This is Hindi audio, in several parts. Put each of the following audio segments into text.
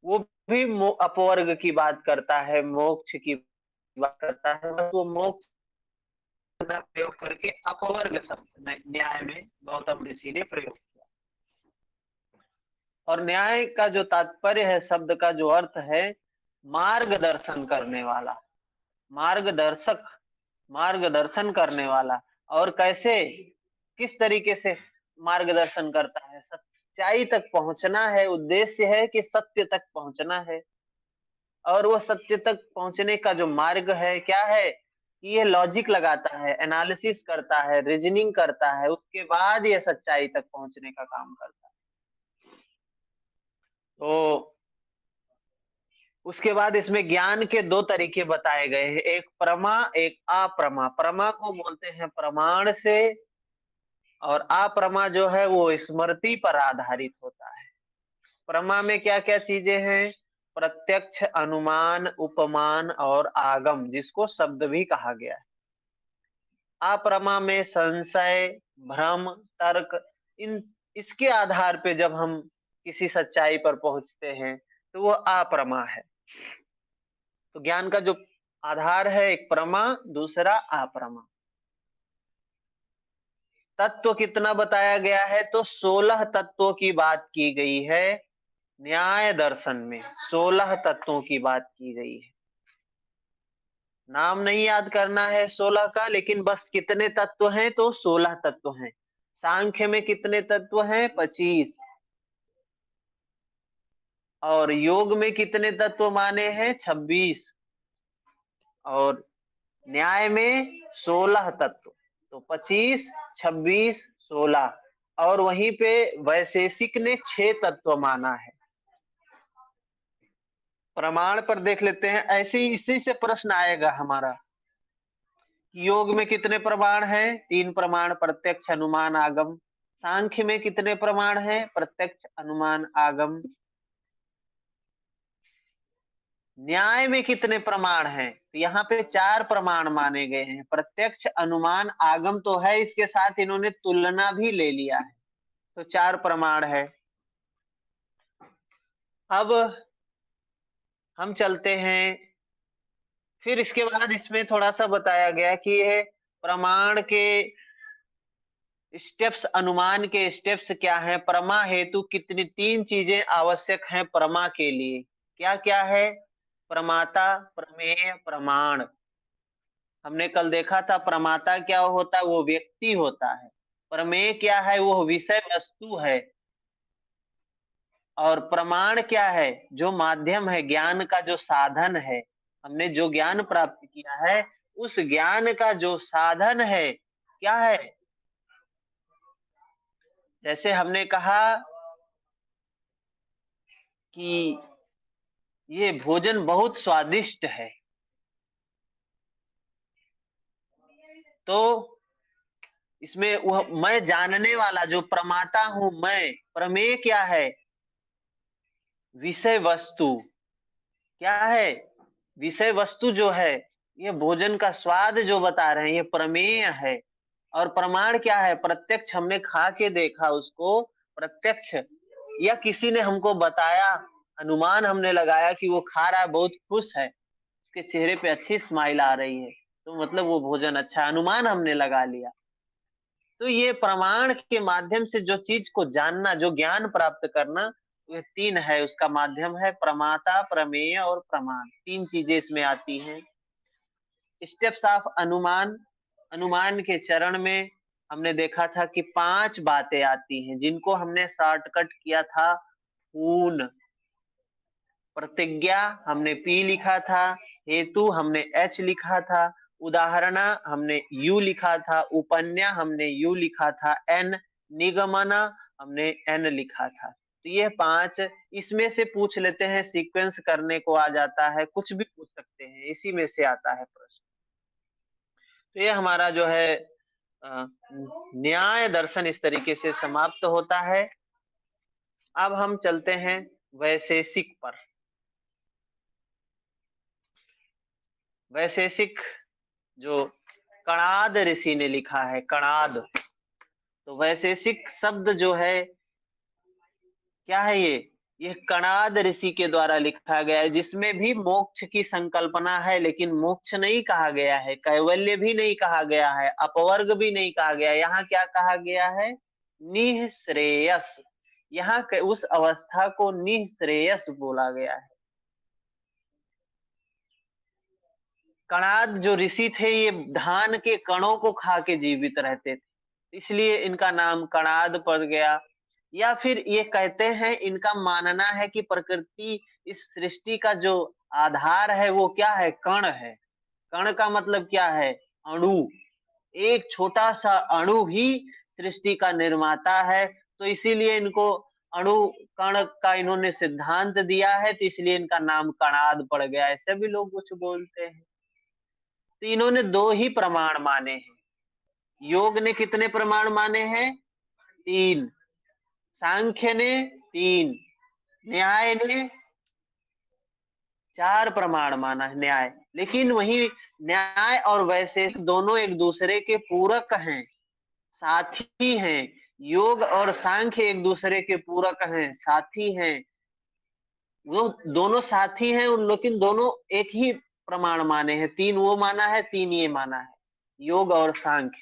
वो भी अपवर्ग की बात करता है, मोक्ष की बात करता है, बस वो मोक्ष का प्रयोग करके अपवर्ग शब्द में न्याय में गौतम ऋषि ने प्रयोग किया। और न्याय का जो तात्पर्य है, शब्द का जो अर्थ है, मार्गदर्शन करने वाला, मार्गदर्शक, मार्गदर्शन करने वाला। और कैसे, किस तरीके से मार्गदर्शन करता है? सच्चाई तक पहुंचना है, उद्देश्य है कि सत्य तक पहुंचना है। और वो सत्य तक पहुंचने का जो मार्ग है क्या है कि ये लॉजिक लगाता है, एनालिसिस करता है, रीजनिंग करता है, उसके बाद ये सच्चाई तक पहुंचने का काम करता है। तो उसके बाद इसमें ज्ञान के दो तरीके बताए गए हैं, एक प्रमा, एक अप्रमा। प्रमा को बोलते हैं प्रमाण से, और अप्रमा जो है वो स्मृति पर आधारित होता है। प्रमा में क्या क्या चीजें हैं? प्रत्यक्ष, अनुमान, उपमान और आगम, जिसको शब्द भी कहा गया है। अप्रमा में संशय, भ्रम, तर्क, इन इसके आधार पे जब हम किसी सच्चाई पर पहुंचते हैं तो वो अप्रमा है। तो ज्ञान का जो आधार है, एक प्रमा, दूसरा अप्रमा। तत्व कितना बताया गया है? तो 16 तत्वों की बात की गई है न्याय दर्शन में। 16 तत्वों की बात की गई है। नाम नहीं याद करना है 16 का, लेकिन बस कितने तत्व हैं? तो 16 तत्व हैं। सांख्य में कितने तत्व हैं? 25। और योग में कितने तत्व माने हैं? 26। और न्याय में 16 तत्व। तो 25, 26, 16। और वहीं पे वैशेषिक ने 6 तत्व माना है। प्रमाण पर देख लेते हैं, ऐसे ही इसी से प्रश्न आएगा हमारा। योग में कितने प्रमाण हैं? 3 प्रमाण, प्रत्यक्ष, अनुमान, आगम। सांख्य में कितने प्रमाण हैं? प्रत्यक्ष, अनुमान, आगम। न्याय में कितने प्रमाण हैं? तो यहाँ पे 4 प्रमाण माने गए हैं। प्रत्यक्ष, अनुमान, आगम तो है, इसके साथ इन्होंने तुलना भी ले लिया है, तो 4 प्रमाण है। अब हम चलते हैं, फिर इसके बाद इसमें थोड़ा सा बताया गया कि ये प्रमाण के स्टेप्स, अनुमान के स्टेप्स क्या हैं। प्रमा हेतु कितनी 3 चीजें आवश्यक हैं प्रमा के लिए। क्या क्या है? प्रमाता, प्रमेय, प्रमाण। हमने कल देखा था प्रमाता क्या होता है? वो व्यक्ति होता है। प्रमेय क्या है? वो विषय वस्तु है। और प्रमाण क्या है? जो माध्यम है, ज्ञान का जो साधन है। हमने जो ज्ञान प्राप्त किया है, उस ज्ञान का जो साधन है क्या है? जैसे हमने कहा कि ये भोजन बहुत स्वादिष्ट है, तो इसमें वह मैं जानने वाला जो प्रमाता हूं मैं, प्रमेय क्या है? विषय वस्तु। क्या है? विषय वस्तु जो है, ये भोजन का स्वाद जो बता रहे हैं, ये प्रमेय है। और प्रमाण क्या है? प्रत्यक्ष, हमने खा के देखा उसको, प्रत्यक्ष, या किसी ने हमको बताया, अनुमान हमने लगाया कि वो खा रहा है, बहुत खुश है, उसके चेहरे पे अच्छी स्माइल आ रही है, तो मतलब वो भोजन अच्छा है, अनुमान हमने लगा लिया। तो ये प्रमाण के माध्यम से जो चीज को जानना, जो ज्ञान प्राप्त करना, ये 3 है, उसका माध्यम है प्रमाता, प्रमेय और प्रमाण। 3 चीजें इसमें आती हैं। स्टेप्स ऑफ अनुमान। अनुमान के चरण में हमने देखा था कि 5 बातें आती हैं, जिनको हमने शॉर्टकट किया था। पूर्ण, प्रतिज्ञा हमने P लिखा था, हेतु हमने H लिखा था, उदाहरणा हमने U लिखा था, उपन्या हमने U लिखा था, N, निगमना हमने N लिखा था। तो ये 5, इसमें से पूछ लेते हैं, सीक्वेंस करने को आ जाता है, कुछ भी पूछ सकते हैं, इसी में से आता है प्रश्न। तो ये हमारा जो है अ, न्याय दर्शन इस तरीके से समाप्त होता है। अब हम चलते हैं वैशेषिक पर। वैशेषिक जो कणाद ऋषि ने लिखा है, कणाद। तो वैशेषिक शब्द जो है क्या है? ये कणाद ऋषि के द्वारा लिखा गया है, जिसमें भी मोक्ष की संकल्पना है, लेकिन मोक्ष नहीं कहा गया है, कैवल्य भी नहीं कहा गया है, अपवर्ग भी नहीं कहा गया। यहाँ क्या कहा गया है? निःश्रेयस। यहाँ उस अवस्था को निःश्रेयस बोला गया है। कणाद जो ऋषि थे, ये धान के कणों को खा के जीवित रहते थे, इसलिए इनका नाम कणाद पड़ गया। या फिर ये कहते हैं, इनका मानना है कि प्रकृति, इस सृष्टि का जो आधार है वो क्या है? कण है। कण का मतलब क्या है? अणु। एक छोटा सा अणु ही सृष्टि का निर्माता है, तो इसीलिए इनको अणु कण का इन्होंने सिद्धांत दिया है, तो इसलिए इनका नाम कणाद पड़ गया। ऐसे भी लोग कुछ बोलते हैं। तो इन्होंने दो ही प्रमाण माने हैं। योग ने कितने प्रमाण माने हैं? तीन। सांख्य ने तीन। न्याय ने चार प्रमाण माना है, न्याय। लेकिन वही न्याय और वैशेषिक दोनों एक दूसरे के पूरक हैं, साथी हैं। योग और सांख्य एक दूसरे के पूरक हैं, साथी हैं। वो दोनों साथी हैं उन, लेकिन दोनों एक ही प्रमाण माने हैं। तीन वो माना है, तीन ये माना है, योग और सांख्य।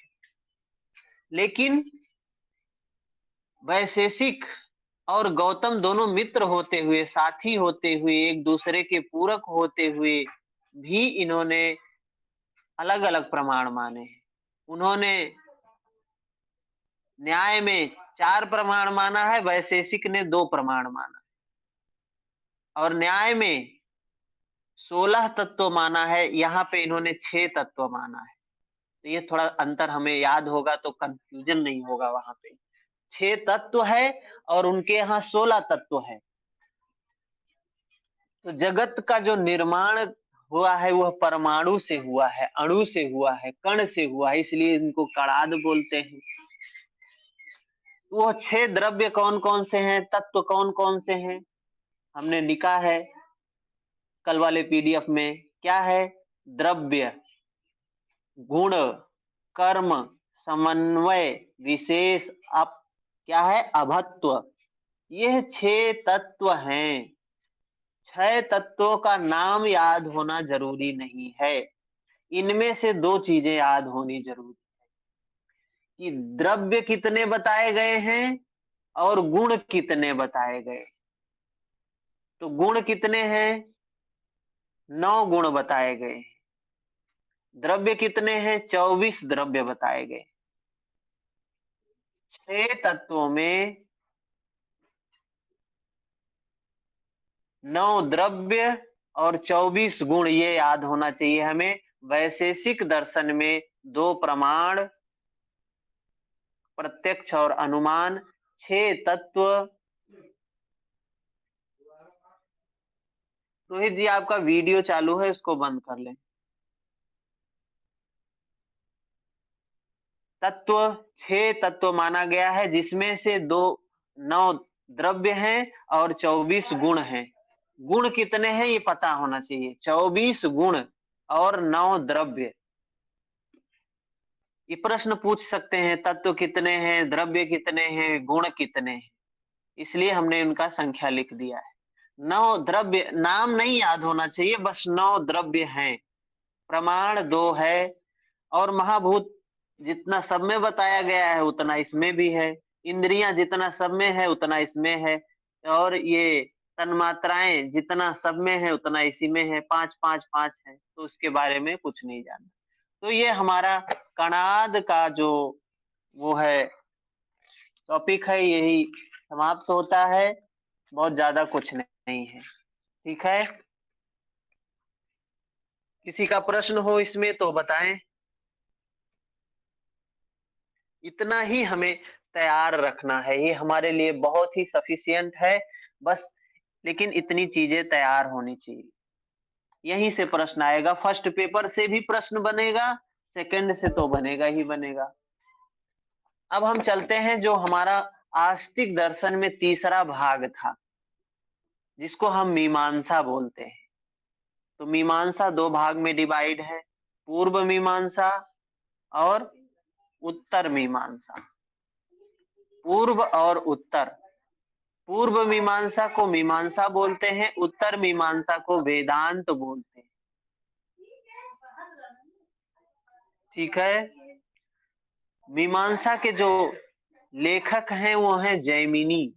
लेकिन वैशेषिक और गौतम दोनों मित्र होते हुए, साथी होते हुए, एक दूसरे के पूरक होते हुए भी इन्होंने अलग अलग प्रमाण माने हैं। उन्होंने न्याय में चार प्रमाण माना है, वैशेषिक ने दो प्रमाण माना, और न्याय में 16 तत्व माना है, यहाँ पे इन्होंने 6 तत्व माना है। तो ये थोड़ा अंतर हमें याद होगा तो कंफ्यूजन नहीं होगा। वहां पे 6 तत्व है और उनके यहाँ 16 तत्व है। तो जगत का जो निर्माण हुआ है वह परमाणु से हुआ है, अणु से हुआ है, कण से हुआ है, इसलिए इनको कणाद बोलते हैं। वो 6 द्रव्य कौन कौन से हैं, तत्व कौन कौन से हैं, हमने लिखा है कल वाले पीडीएफ में। क्या है? द्रव्य, गुण, कर्म, समन्वय, विशेष, क्या है? अभत्व। यह 6 तत्व हैं। 6 तत्वों का नाम याद होना जरूरी नहीं है, इनमें से दो चीजें याद होनी जरूरी कि द्रव्य कितने बताए गए हैं और गुण कितने बताए गए। तो गुण कितने हैं? 9 गुण बताए गए। द्रव्य कितने हैं? 24 द्रव्य बताए गए। 6 तत्वों में 9 द्रव्य और 24 गुण, ये याद होना चाहिए हमें। वैशेषिक दर्शन में 2 प्रमाण, प्रत्यक्ष और अनुमान, 6 तत्व। रोहित जी, आपका वीडियो चालू है, इसको बंद कर लें। तत्व 6 तत्व माना गया है, जिसमें से 9 द्रव्य हैं और 24 गुण हैं। गुण कितने हैं ये पता होना चाहिए। 24 गुण और 9 द्रव्य। ये प्रश्न पूछ सकते हैं, तत्व कितने हैं, द्रव्य कितने हैं, गुण कितने हैं, इसलिए हमने उनका संख्या लिख दिया है। 9 द्रव्य, नाम नहीं याद होना चाहिए, बस 9 द्रव्य हैं। प्रमाण 2 है, और महाभूत जितना सब में बताया गया है उतना इसमें भी है। इंद्रियां जितना सब में है उतना इसमें है, और ये तन्मात्राएं जितना सब में है उतना इसी में है। 5 5 5 है, तो उसके बारे में कुछ नहीं जानना। तो ये हमारा कणाद का जो वो है टॉपिक है, यही समाप्त होता है। बहुत ज्यादा कुछ नहीं है। ठीक है, किसी का प्रश्न हो इसमें तो बताएं। इतना ही हमें तैयार रखना है, ये हमारे लिए बहुत ही सफिशियंट है बस। लेकिन इतनी चीजें तैयार होनी चाहिए, यहीं से प्रश्न आएगा। फर्स्ट पेपर से भी प्रश्न बनेगा, सेकंड से तो बनेगा ही बनेगा। अब हम चलते हैं जो हमारा आस्तिक दर्शन में तीसरा भाग था, जिसको हम मीमांसा बोलते हैं। तो मीमांसा 2 भाग में डिवाइड है, पूर्व मीमांसा और उत्तर मीमांसा। पूर्व और उत्तर, पूर्व मीमांसा को मीमांसा बोलते हैं, उत्तर मीमांसा को वेदांत बोलते हैं। ठीक है। मीमांसा के जो लेखक हैं वो हैं जैमिनी।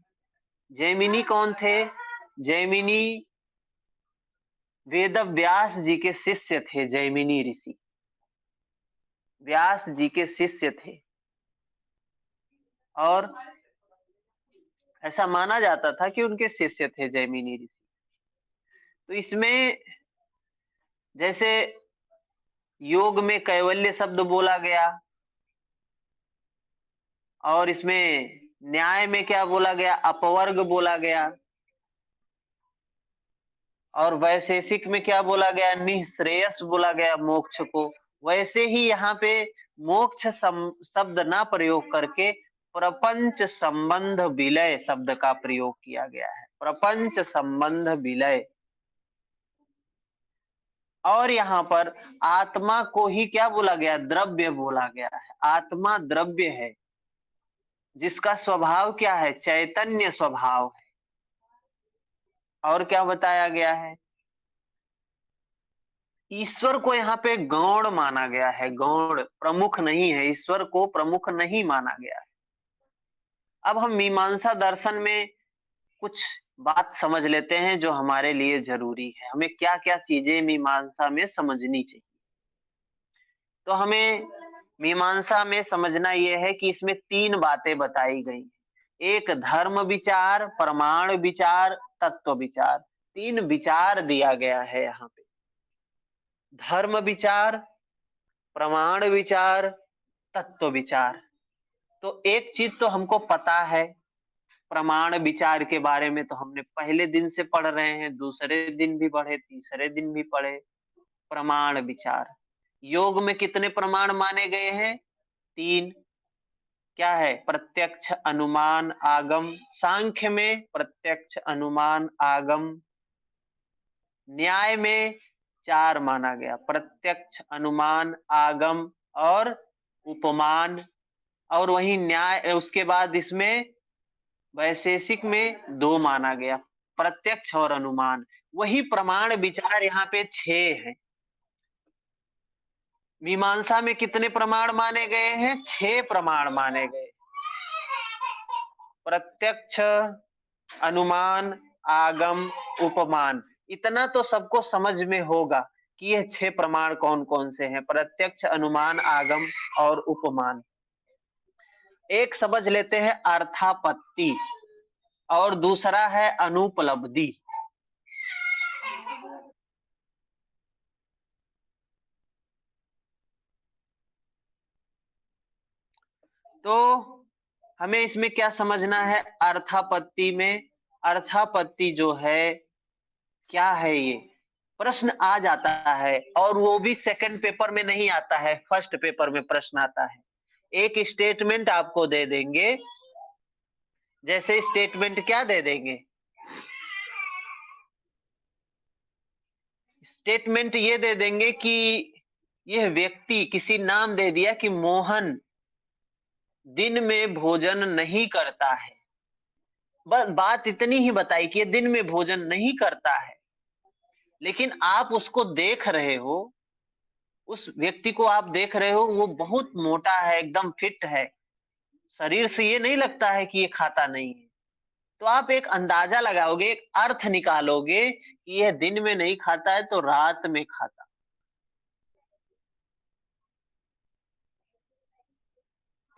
जैमिनी कौन थे? जैमिनी वेद व्यास जी के शिष्य थे। जैमिनी ऋषि व्यास जी के शिष्य थे, और ऐसा माना जाता था कि उनके शिष्य थे जैमिनी ऋषि। तो इसमें जैसे योग में कैवल्य शब्द बोला गया, और इसमें न्याय में क्या बोला गया? अपवर्ग बोला गया। और वैशेषिक में क्या बोला गया? निःश्रेयस बोला गया मोक्ष को। वैसे ही यहाँ पे मोक्ष शब्द ना प्रयोग करके प्रपंच संबंध विलय शब्द का प्रयोग किया गया है। प्रपंच संबंध विलय। और यहाँ पर आत्मा को ही क्या बोला गया? द्रव्य बोला गया है। आत्मा द्रव्य है, जिसका स्वभाव क्या है? चैतन्य स्वभाव है। और क्या बताया गया है? ईश्वर को यहाँ पे गौण माना गया है। गौण, प्रमुख नहीं है। ईश्वर को प्रमुख नहीं माना गया है। अब हम मीमांसा दर्शन में कुछ बात समझ लेते हैं जो हमारे लिए जरूरी है। हमें क्या क्या चीजें मीमांसा में समझनी चाहिए। तो हमें मीमांसा में समझना यह है कि इसमें तीन बातें बताई गई। एक धर्म विचार, प्रमाण विचार, तत्व विचार। तीन विचार दिया गया है यहाँ पे। धर्म विचार, प्रमाण विचार, तत्व विचार। तो एक चीज तो हमको पता है, प्रमाण विचार के बारे में तो हमने पहले दिन से पढ़ रहे हैं, दूसरे दिन भी पढ़े, तीसरे दिन भी पढ़े। प्रमाण विचार, योग में कितने प्रमाण माने गए हैं? तीन। क्या है? प्रत्यक्ष, अनुमान, आगम। सांख्य में प्रत्यक्ष, अनुमान, आगम। न्याय में चार माना गया, प्रत्यक्ष, अनुमान, आगम और उपमान। और वही न्याय, उसके बाद इसमें वैशेषिक में दो माना गया, प्रत्यक्ष और अनुमान। वही प्रमाण विचार यहाँ पे छह है। मीमांसा में कितने प्रमाण माने गए हैं? छह प्रमाण माने गए। प्रत्यक्ष, अनुमान, आगम, उपमान। इतना तो सबको समझ में होगा कि ये छह प्रमाण कौन कौन से हैं। प्रत्यक्ष, अनुमान, आगम और उपमान। एक समझ लेते हैं अर्थापत्ति, और दूसरा है अनुपलब्धि। तो हमें इसमें क्या समझना है? अर्थापत्ति में, अर्थापत्ति जो है क्या है? ये प्रश्न आ जाता है, और वो भी सेकंड पेपर में नहीं आता है, फर्स्ट पेपर में प्रश्न आता है। एक स्टेटमेंट आपको दे देंगे। जैसे स्टेटमेंट क्या दे देंगे? स्टेटमेंट ये दे देंगे कि यह व्यक्ति, किसी नाम दे दिया कि मोहन दिन में भोजन नहीं करता है। बस बात इतनी ही बताई कि ये दिन में भोजन नहीं करता है, लेकिन आप उसको देख रहे हो, उस व्यक्ति को आप देख रहे हो, वो बहुत मोटा है, एकदम फिट है। शरीर से ये नहीं लगता है कि ये खाता नहीं है। तो आप एक अंदाजा लगाओगे, एक अर्थ निकालोगे कि यह दिन में नहीं खाता है तो रात में खाता।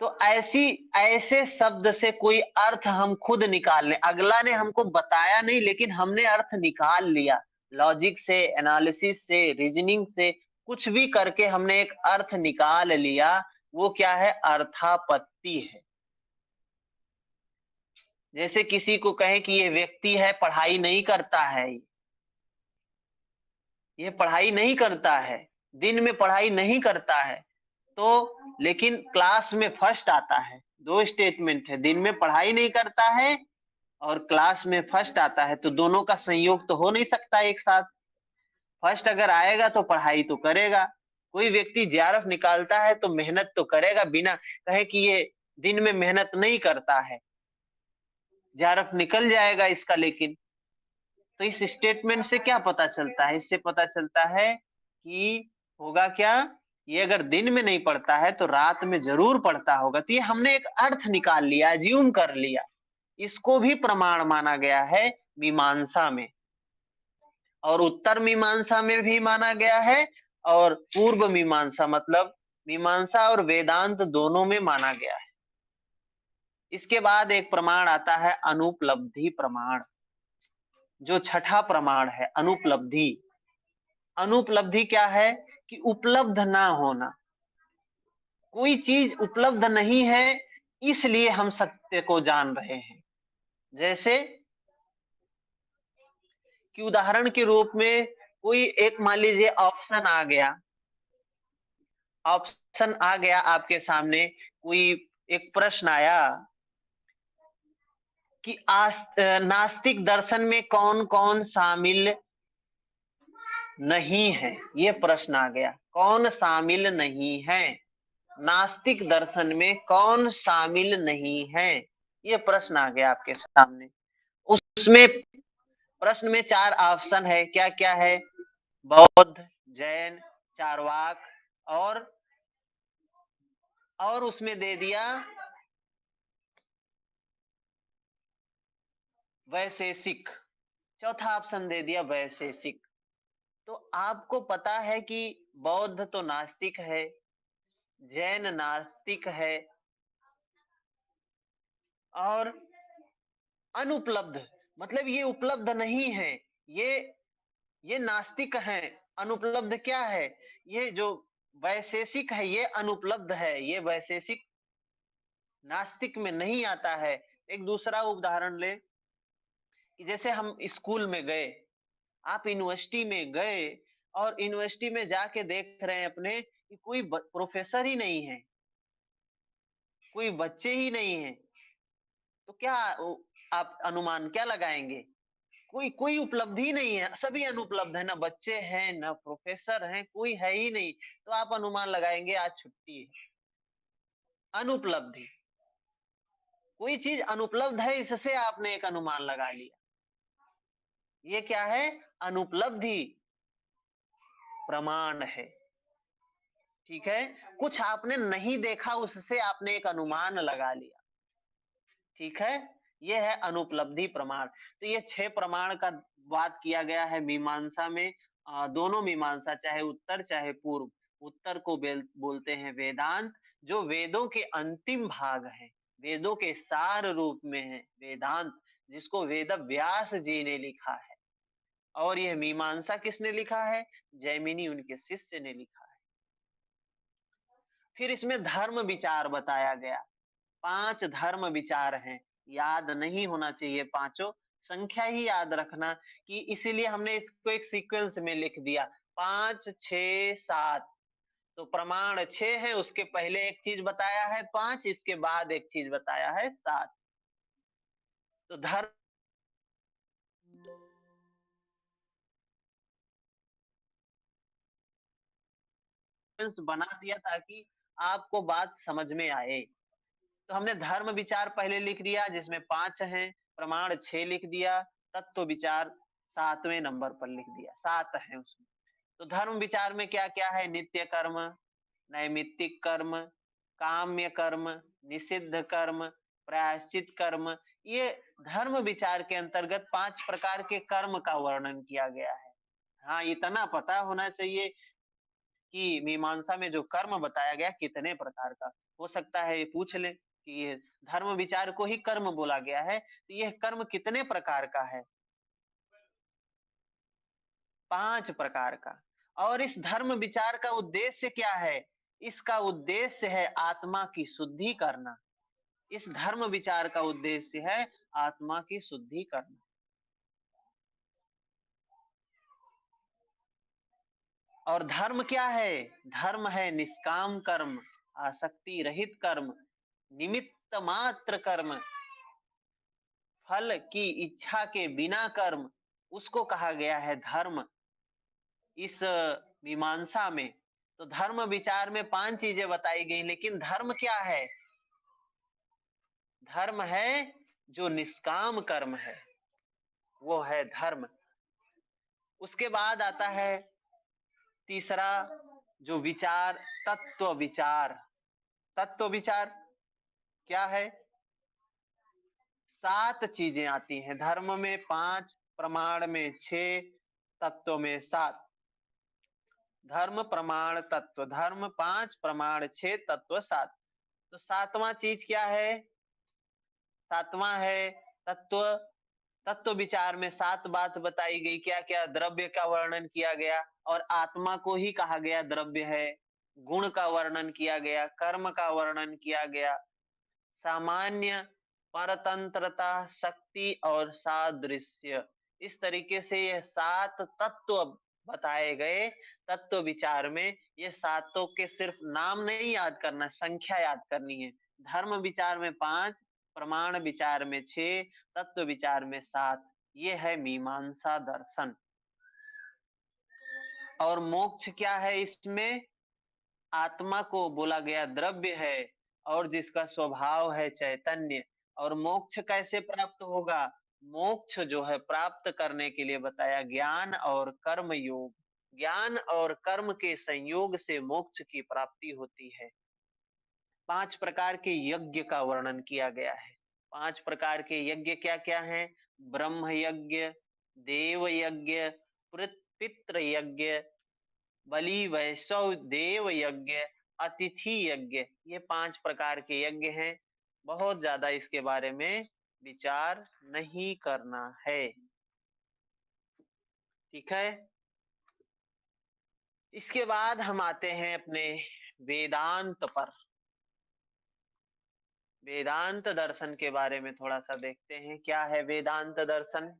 तो ऐसी, ऐसे शब्द से कोई अर्थ हम खुद निकाल लें। अगला ने हमको बताया नहीं, लेकिन हमने अर्थ निकाल लिया। लॉजिक से, एनालिसिस से, रीजनिंग से, कुछ भी करके हमने एक अर्थ निकाल लिया। वो क्या है? अर्थापत्ति है। जैसे किसी को कहे कि ये व्यक्ति है, पढ़ाई नहीं करता है, ये पढ़ाई नहीं करता है, दिन में पढ़ाई नहीं करता है, तो लेकिन क्लास में फर्स्ट आता है। दो स्टेटमेंट है, दिन में पढ़ाई नहीं करता है और क्लास में फर्स्ट आता है, तो दोनों का संयोग तो हो नहीं सकता एक साथ। फर्स्ट अगर आएगा तो पढ़ाई तो करेगा। कोई व्यक्ति जेआरएफ निकालता है तो मेहनत तो करेगा, बिना कहे कि ये दिन में मेहनत नहीं करता है। जेआरएफ निकल जाएगा इसका लेकिन। तो इस स्टेटमेंट से क्या पता चलता है? इससे पता चलता है कि होगा क्या, ये अगर दिन में नहीं पढ़ता है तो रात में ज़रूर पढ़ता होगा। तो ये हमने एक अर्थ निकाल लिया, अज़्यूम कर लिया। इसको भी प्रमाण माना गया है मीमांसा में, और उत्तर मीमांसा में भी माना गया है, और पूर्व मीमांसा मतलब मीमांसा और वेदांत दोनों में माना गया है। इसके बाद एक प्रमाण आता है अनुपलब्धि प्रमाण, जो छठा प्रमाण है अनुपलब्धि। अनुपलब्धि क्या है? कि उपलब्ध ना होना। कोई चीज उपलब्ध नहीं है, इसलिए हम सत्य को जान रहे हैं। जैसे कि उदाहरण के रूप में कोई एक मान लीजिए ऑप्शन आ गया आपके सामने, कोई एक प्रश्न आया कि नास्तिक दर्शन में कौन कौन शामिल नहीं है। ये प्रश्न आ गया, कौन शामिल नहीं है, नास्तिक दर्शन में कौन शामिल नहीं है, ये प्रश्न आ गया आपके सामने। उसमें प्रश्न में 4 ऑप्शन है, क्या क्या है? बौद्ध, जैन, चारवाक, और उसमें दे दिया वैशेषिक। चौथा ऑप्शन दे दिया वैशेषिक। तो आपको पता है कि बौद्ध तो नास्तिक है, जैन नास्तिक है, और अनुपलब्ध मतलब ये उपलब्ध नहीं है, ये ये नास्तिक है। अनुपलब्ध क्या है? ये जो वैशेषिक है ये अनुपलब्ध है, ये वैशेषिक नास्तिक में नहीं आता है। एक दूसरा उदाहरण ले कि जैसे हम स्कूल में गए, आप यूनिवर्सिटी में गए, और यूनिवर्सिटी में जाके देख रहे हैं अपने कि कोई प्रोफेसर ही नहीं है, कोई बच्चे ही नहीं है, तो क्या आप अनुमान क्या लगाएंगे? कोई कोई उपलब्धि नहीं है, सभी अनुपलब्ध है, ना बच्चे हैं ना प्रोफेसर हैं, कोई है ही नहीं। तो आप अनुमान लगाएंगे आज छुट्टी है। अनुपलब्धि, कोई चीज अनुपलब्ध है, इससे आपने एक अनुमान लगा लिया। ये क्या है? अनुपलब्धि प्रमाण है। ठीक है, कुछ आपने नहीं देखा, उससे आपने एक अनुमान लगा लिया। ठीक है, ये है अनुपलब्धि प्रमाण। तो ये 6 प्रमाण का बात किया गया है मीमांसा में। दोनों मीमांसा, चाहे उत्तर चाहे पूर्व। उत्तर को बोलते हैं वेदांत, जो वेदों के अंतिम भाग है, वेदों के सार रूप में है वेदांत, जिसको वेद व्यास जी ने लिखा है। और यह मीमांसा किसने लिखा है? जैमिनी, उनके शिष्य ने लिखा है। फिर इसमें धर्म विचार बताया गया। 5 धर्म विचार हैं, याद नहीं होना चाहिए पांचों, संख्या ही याद रखना, कि इसीलिए हमने इसको एक सीक्वेंस में लिख दिया 5 6 7। तो प्रमाण 6 है, उसके पहले एक चीज बताया है 5, इसके बाद एक चीज बताया है 7। तो धर्म बना दिया ताकि आपको बात समझ में आए। तो हमने धर्म विचार पहले लिख दिया जिसमें 5 हैं, प्रमाण 6 लिख दिया, तत्व विचार 7वें नंबर पर लिख दिया, 7 है उसमें। तो धर्म विचार में क्या क्या है? नित्य कर्म, नैमित्तिक कर्म, काम्य कर्म, निषिद्ध कर्म, प्रायश्चित कर्म। ये धर्म विचार के अंतर्गत 5 प्रकार के कर्म का वर्णन किया गया है। हाँ, इतना पता होना चाहिए कि मीमांसा में जो कर्म बताया गया कितने प्रकार का। हो सकता है ये पूछ ले कि ये धर्म विचार को ही कर्म बोला गया है, तो यह कर्म कितने प्रकार का है? 5 प्रकार का। और इस धर्म विचार का उद्देश्य क्या है? इसका उद्देश्य है आत्मा की शुद्धि करना। इस धर्म विचार का उद्देश्य है आत्मा की शुद्धि करना। और धर्म क्या है? धर्म है निष्काम कर्म, आसक्ति रहित कर्म, निमित्त मात्र कर्म, फल की इच्छा के बिना कर्म, उसको कहा गया है धर्म इस मीमांसा में। तो धर्म विचार में 5 चीजें बताई गई, लेकिन धर्म क्या है? धर्म है जो निष्काम कर्म है वो है धर्म। उसके बाद आता है तीसरा जो विचार, तत्व विचार। तत्व विचार क्या है? 7 चीजें आती हैं, धर्म में 5, प्रमाण में 6, तत्व में 7। धर्म प्रमाण तत्व, धर्म 5, प्रमाण 6, तत्व 7। तो 7वां चीज क्या है? 7वां है तत्व। तत्व विचार में 7 बात बताई गई। क्या क्या? द्रव्य का वर्णन किया गया और आत्मा को ही कहा गया द्रव्य है। गुण का वर्णन किया गया, कर्म का वर्णन किया गया, सामान्य, परतंत्रता, शक्ति और सादृश्य। इस तरीके से ये 7 तत्व बताए गए तत्व विचार में। ये सातों के सिर्फ नाम नहीं याद करना, संख्या याद करनी है। धर्म विचार में 5, प्रमाण विचार में 6, तत्व विचार में 7। ये है मीमांसा दर्शन। और मोक्ष क्या है इसमें? आत्मा को बोला गया द्रव्य है और जिसका स्वभाव है चैतन्य। और मोक्ष कैसे प्राप्त होगा? मोक्ष जो है प्राप्त करने के लिए बताया ज्ञान और कर्म योग। ज्ञान और कर्म के संयोग से मोक्ष की प्राप्ति होती है। 5 प्रकार के यज्ञ का वर्णन किया गया है। 5 प्रकार के यज्ञ क्या क्या हैं? ब्रह्म यज्ञ, देव यज्ञ, पितृ यज्ञ, बलि वैष्णव देव यज्ञ, अतिथि यज्ञ। ये 5 प्रकार के यज्ञ हैं। बहुत ज्यादा इसके बारे में विचार नहीं करना है। ठीक है। इसके बाद हम आते हैं अपने वेदांत पर। वेदांत दर्शन के बारे में थोड़ा सा देखते हैं। क्या है वेदांत दर्शन?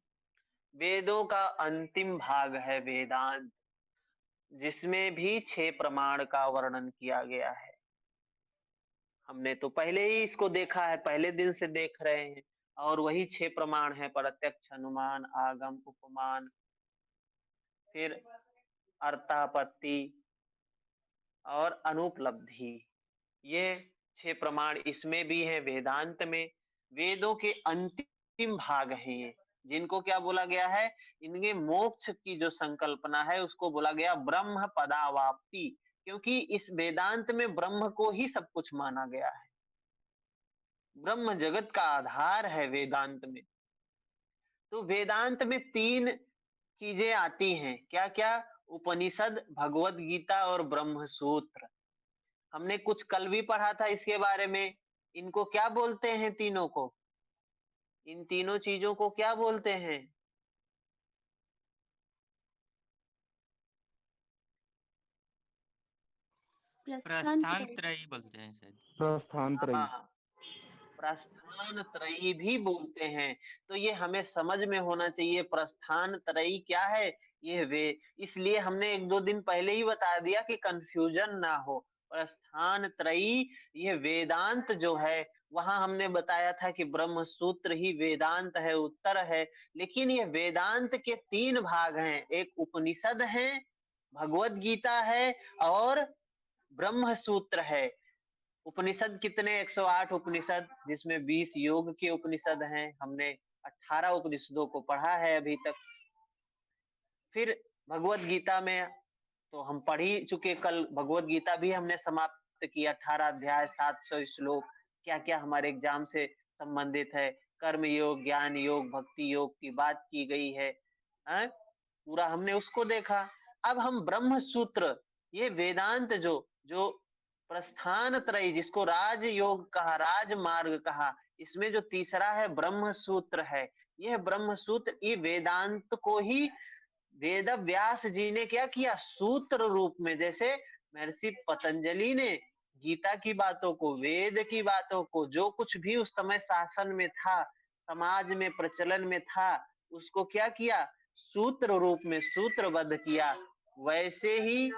वेदों का अंतिम भाग है वेदांत, जिसमें भी 6 प्रमाण का वर्णन किया गया है। हमने तो पहले ही इसको देखा है, पहले दिन से देख रहे हैं। और वही 6 प्रमाण है: प्रत्यक्ष, अनुमान, आगम, उपमान, फिर अर्थापत्ति और अनुपलब्धि। ये 6 प्रमाण इसमें भी है वेदांत में। वेदों के अंतिम भाग हैं ये, जिनको क्या बोला गया है? इनके मोक्ष की जो संकल्पना है उसको बोला गया ब्रह्म पदावाप्ति। क्योंकि इस वेदांत में ब्रह्म को ही सब कुछ माना गया है। ब्रह्म जगत का आधार है वेदांत में। तो वेदांत में 3 चीजें आती हैं। क्या क्या? उपनिषद, भगवत गीता और ब्रह्म सूत्र। हमने कुछ कल भी पढ़ा था इसके बारे में। इनको क्या बोलते हैं तीनों को? इन तीनों चीजों को क्या बोलते हैं? प्रस्थान त्रयी बोलते हैं शायद। प्रस्थान त्रयी। हाँ, प्रस्थान त्रयी भी बोलते हैं। तो ये हमें समझ में होना चाहिए प्रस्थान त्रयी क्या है। ये वे इसलिए हमने 1-2 दिन पहले ही बता दिया कि कंफ्यूजन ना हो। प्रस्थान त्रयी ये वेदांत जो है, वहां हमने बताया था कि ब्रह्म सूत्र ही वेदांत है, उत्तर है। लेकिन ये वेदांत के 3 भाग हैं। एक उपनिषद है, भगवत गीता है और ब्रह्म सूत्र है। उपनिषद कितने? 108 उपनिषद, जिसमें 20 योग के उपनिषद हैं। हमने 18 उपनिषदों को पढ़ा है अभी तक। फिर भगवत गीता में तो हम पढ़ ही चुके। कल भगवत गीता भी हमने समाप्त किया। 18 अध्याय, 700 श्लोक। क्या क्या हमारे एग्जाम से संबंधित है? कर्म योग, ज्ञान योग, भक्ति योग की बात की गई है। पूरा हमने उसको देखा। अब हम ब्रह्म सूत्र, ये वेदांत जो जो प्रस्थान त्रयी, जिसको राज योग कहा, राज मार्ग कहा, इसमें जो तीसरा है ब्रह्म सूत्र है। यह ब्रह्म सूत्र ये वेदांत को ही वेद व्यास जी ने क्या किया? सूत्र रूप में। जैसे महर्षि पतंजलि ने गीता की बातों को, वेद की बातों को, जो कुछ भी उस समय शासन में था, समाज में प्रचलन में था, उसको क्या किया? सूत्र रूप में सूत्रबद्ध किया। वैसे ही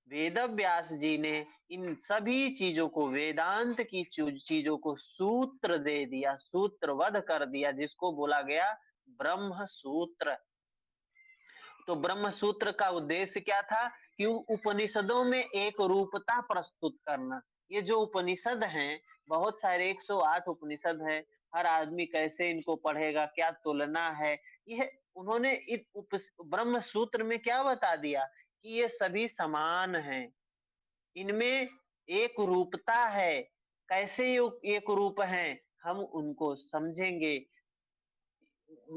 वेद व्यास जी ने इन सभी चीजों को, वेदांत की चीजों को सूत्र दे दिया, सूत्रबद्ध कर दिया, जिसको बोला गया ब्रह्म सूत्र। तो ब्रह्म सूत्र का उद्देश्य क्या था? कि उपनिषदों में एक रूपता प्रस्तुत करना। ये जो उपनिषद हैं, बहुत सारे 108 उपनिषद है। हर आदमी कैसे इनको पढ़ेगा, क्या तुलना है। यह उन्होंने ब्रह्म सूत्र में क्या बता दिया कि ये सभी समान हैं, इनमें एक रूपता है। कैसे ये एक रूप हैं, हम उनको समझेंगे।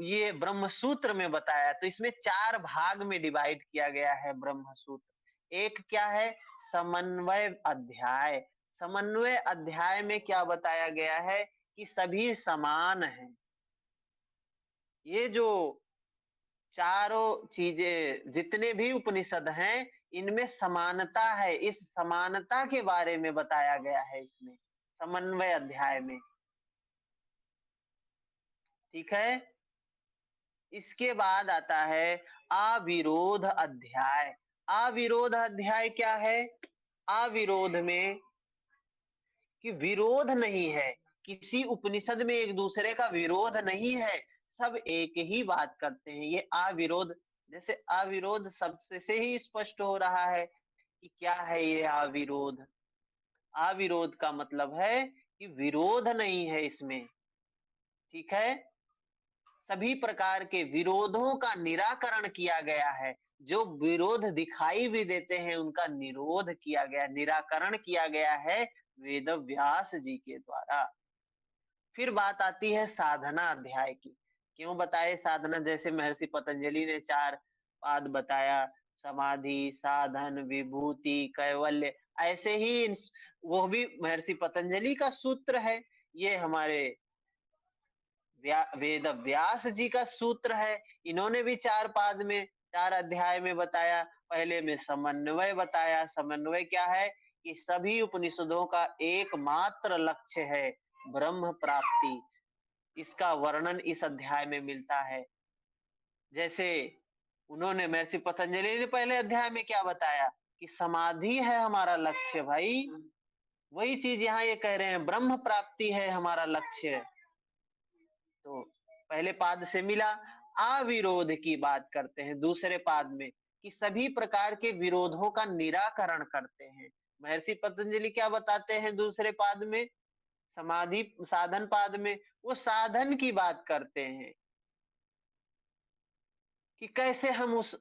ये ब्रह्म सूत्र में बताया, तो इसमें 4 भाग में डिवाइड किया गया है ब्रह्म सूत्र। एक क्या है, समन्वय अध्याय। समन्वय अध्याय में क्या बताया गया है कि सभी समान हैं। ये जो चारों चीजें, जितने भी उपनिषद हैं, इनमें समानता है। इस समानता के बारे में बताया गया है इसमें, समन्वय अध्याय में। ठीक है। इसके बाद आता है अविरोध अध्याय। अविरोध अध्याय क्या है? अविरोध में कि विरोध नहीं है, किसी उपनिषद में एक दूसरे का विरोध नहीं है, सब एक ही बात करते हैं। ये अविरोध, जैसे अविरोध शब्द से ही स्पष्ट हो रहा है कि क्या है ये अविरोध। अविरोध का मतलब है कि विरोध नहीं है इसमें। ठीक है। सभी प्रकार के विरोधों का निराकरण किया गया है। जो विरोध दिखाई भी देते हैं उनका निरोध किया गया, निराकरण किया गया है वेद व्यास जी के द्वारा। फिर बात आती है साधना अध्याय की। क्यों बताए साधना? जैसे महर्षि पतंजलि ने 4 पाद बताया, समाधि, साधन, विभूति, कैवल्य। ऐसे ही वो भी महर्षि पतंजलि का सूत्र है। ये हमारे वेद व्यास जी का सूत्र है। इन्होंने भी 4 पाद में, 4 अध्याय में बताया। पहले में समन्वय बताया। समन्वय क्या है कि सभी उपनिषदों का एकमात्र लक्ष्य है ब्रह्म प्राप्ति। इसका वर्णन इस अध्याय में मिलता है। जैसे उन्होंने, महर्षि पतंजलि ने पहले अध्याय में क्या बताया कि समाधि है हमारा लक्ष्य भाई। वही चीज यहाँ ये कह रहे हैं, ब्रह्म प्राप्ति है हमारा लक्ष्य। तो पहले पाद से मिला। अविरोध की बात करते हैं दूसरे पाद में, कि सभी प्रकार के विरोधों का निराकरण करते हैं। महर्षि पतंजलि क्या बताते हैं दूसरे पाद में? समाधि साधन पाद में वो साधन की बात करते हैं कि कैसे हम उस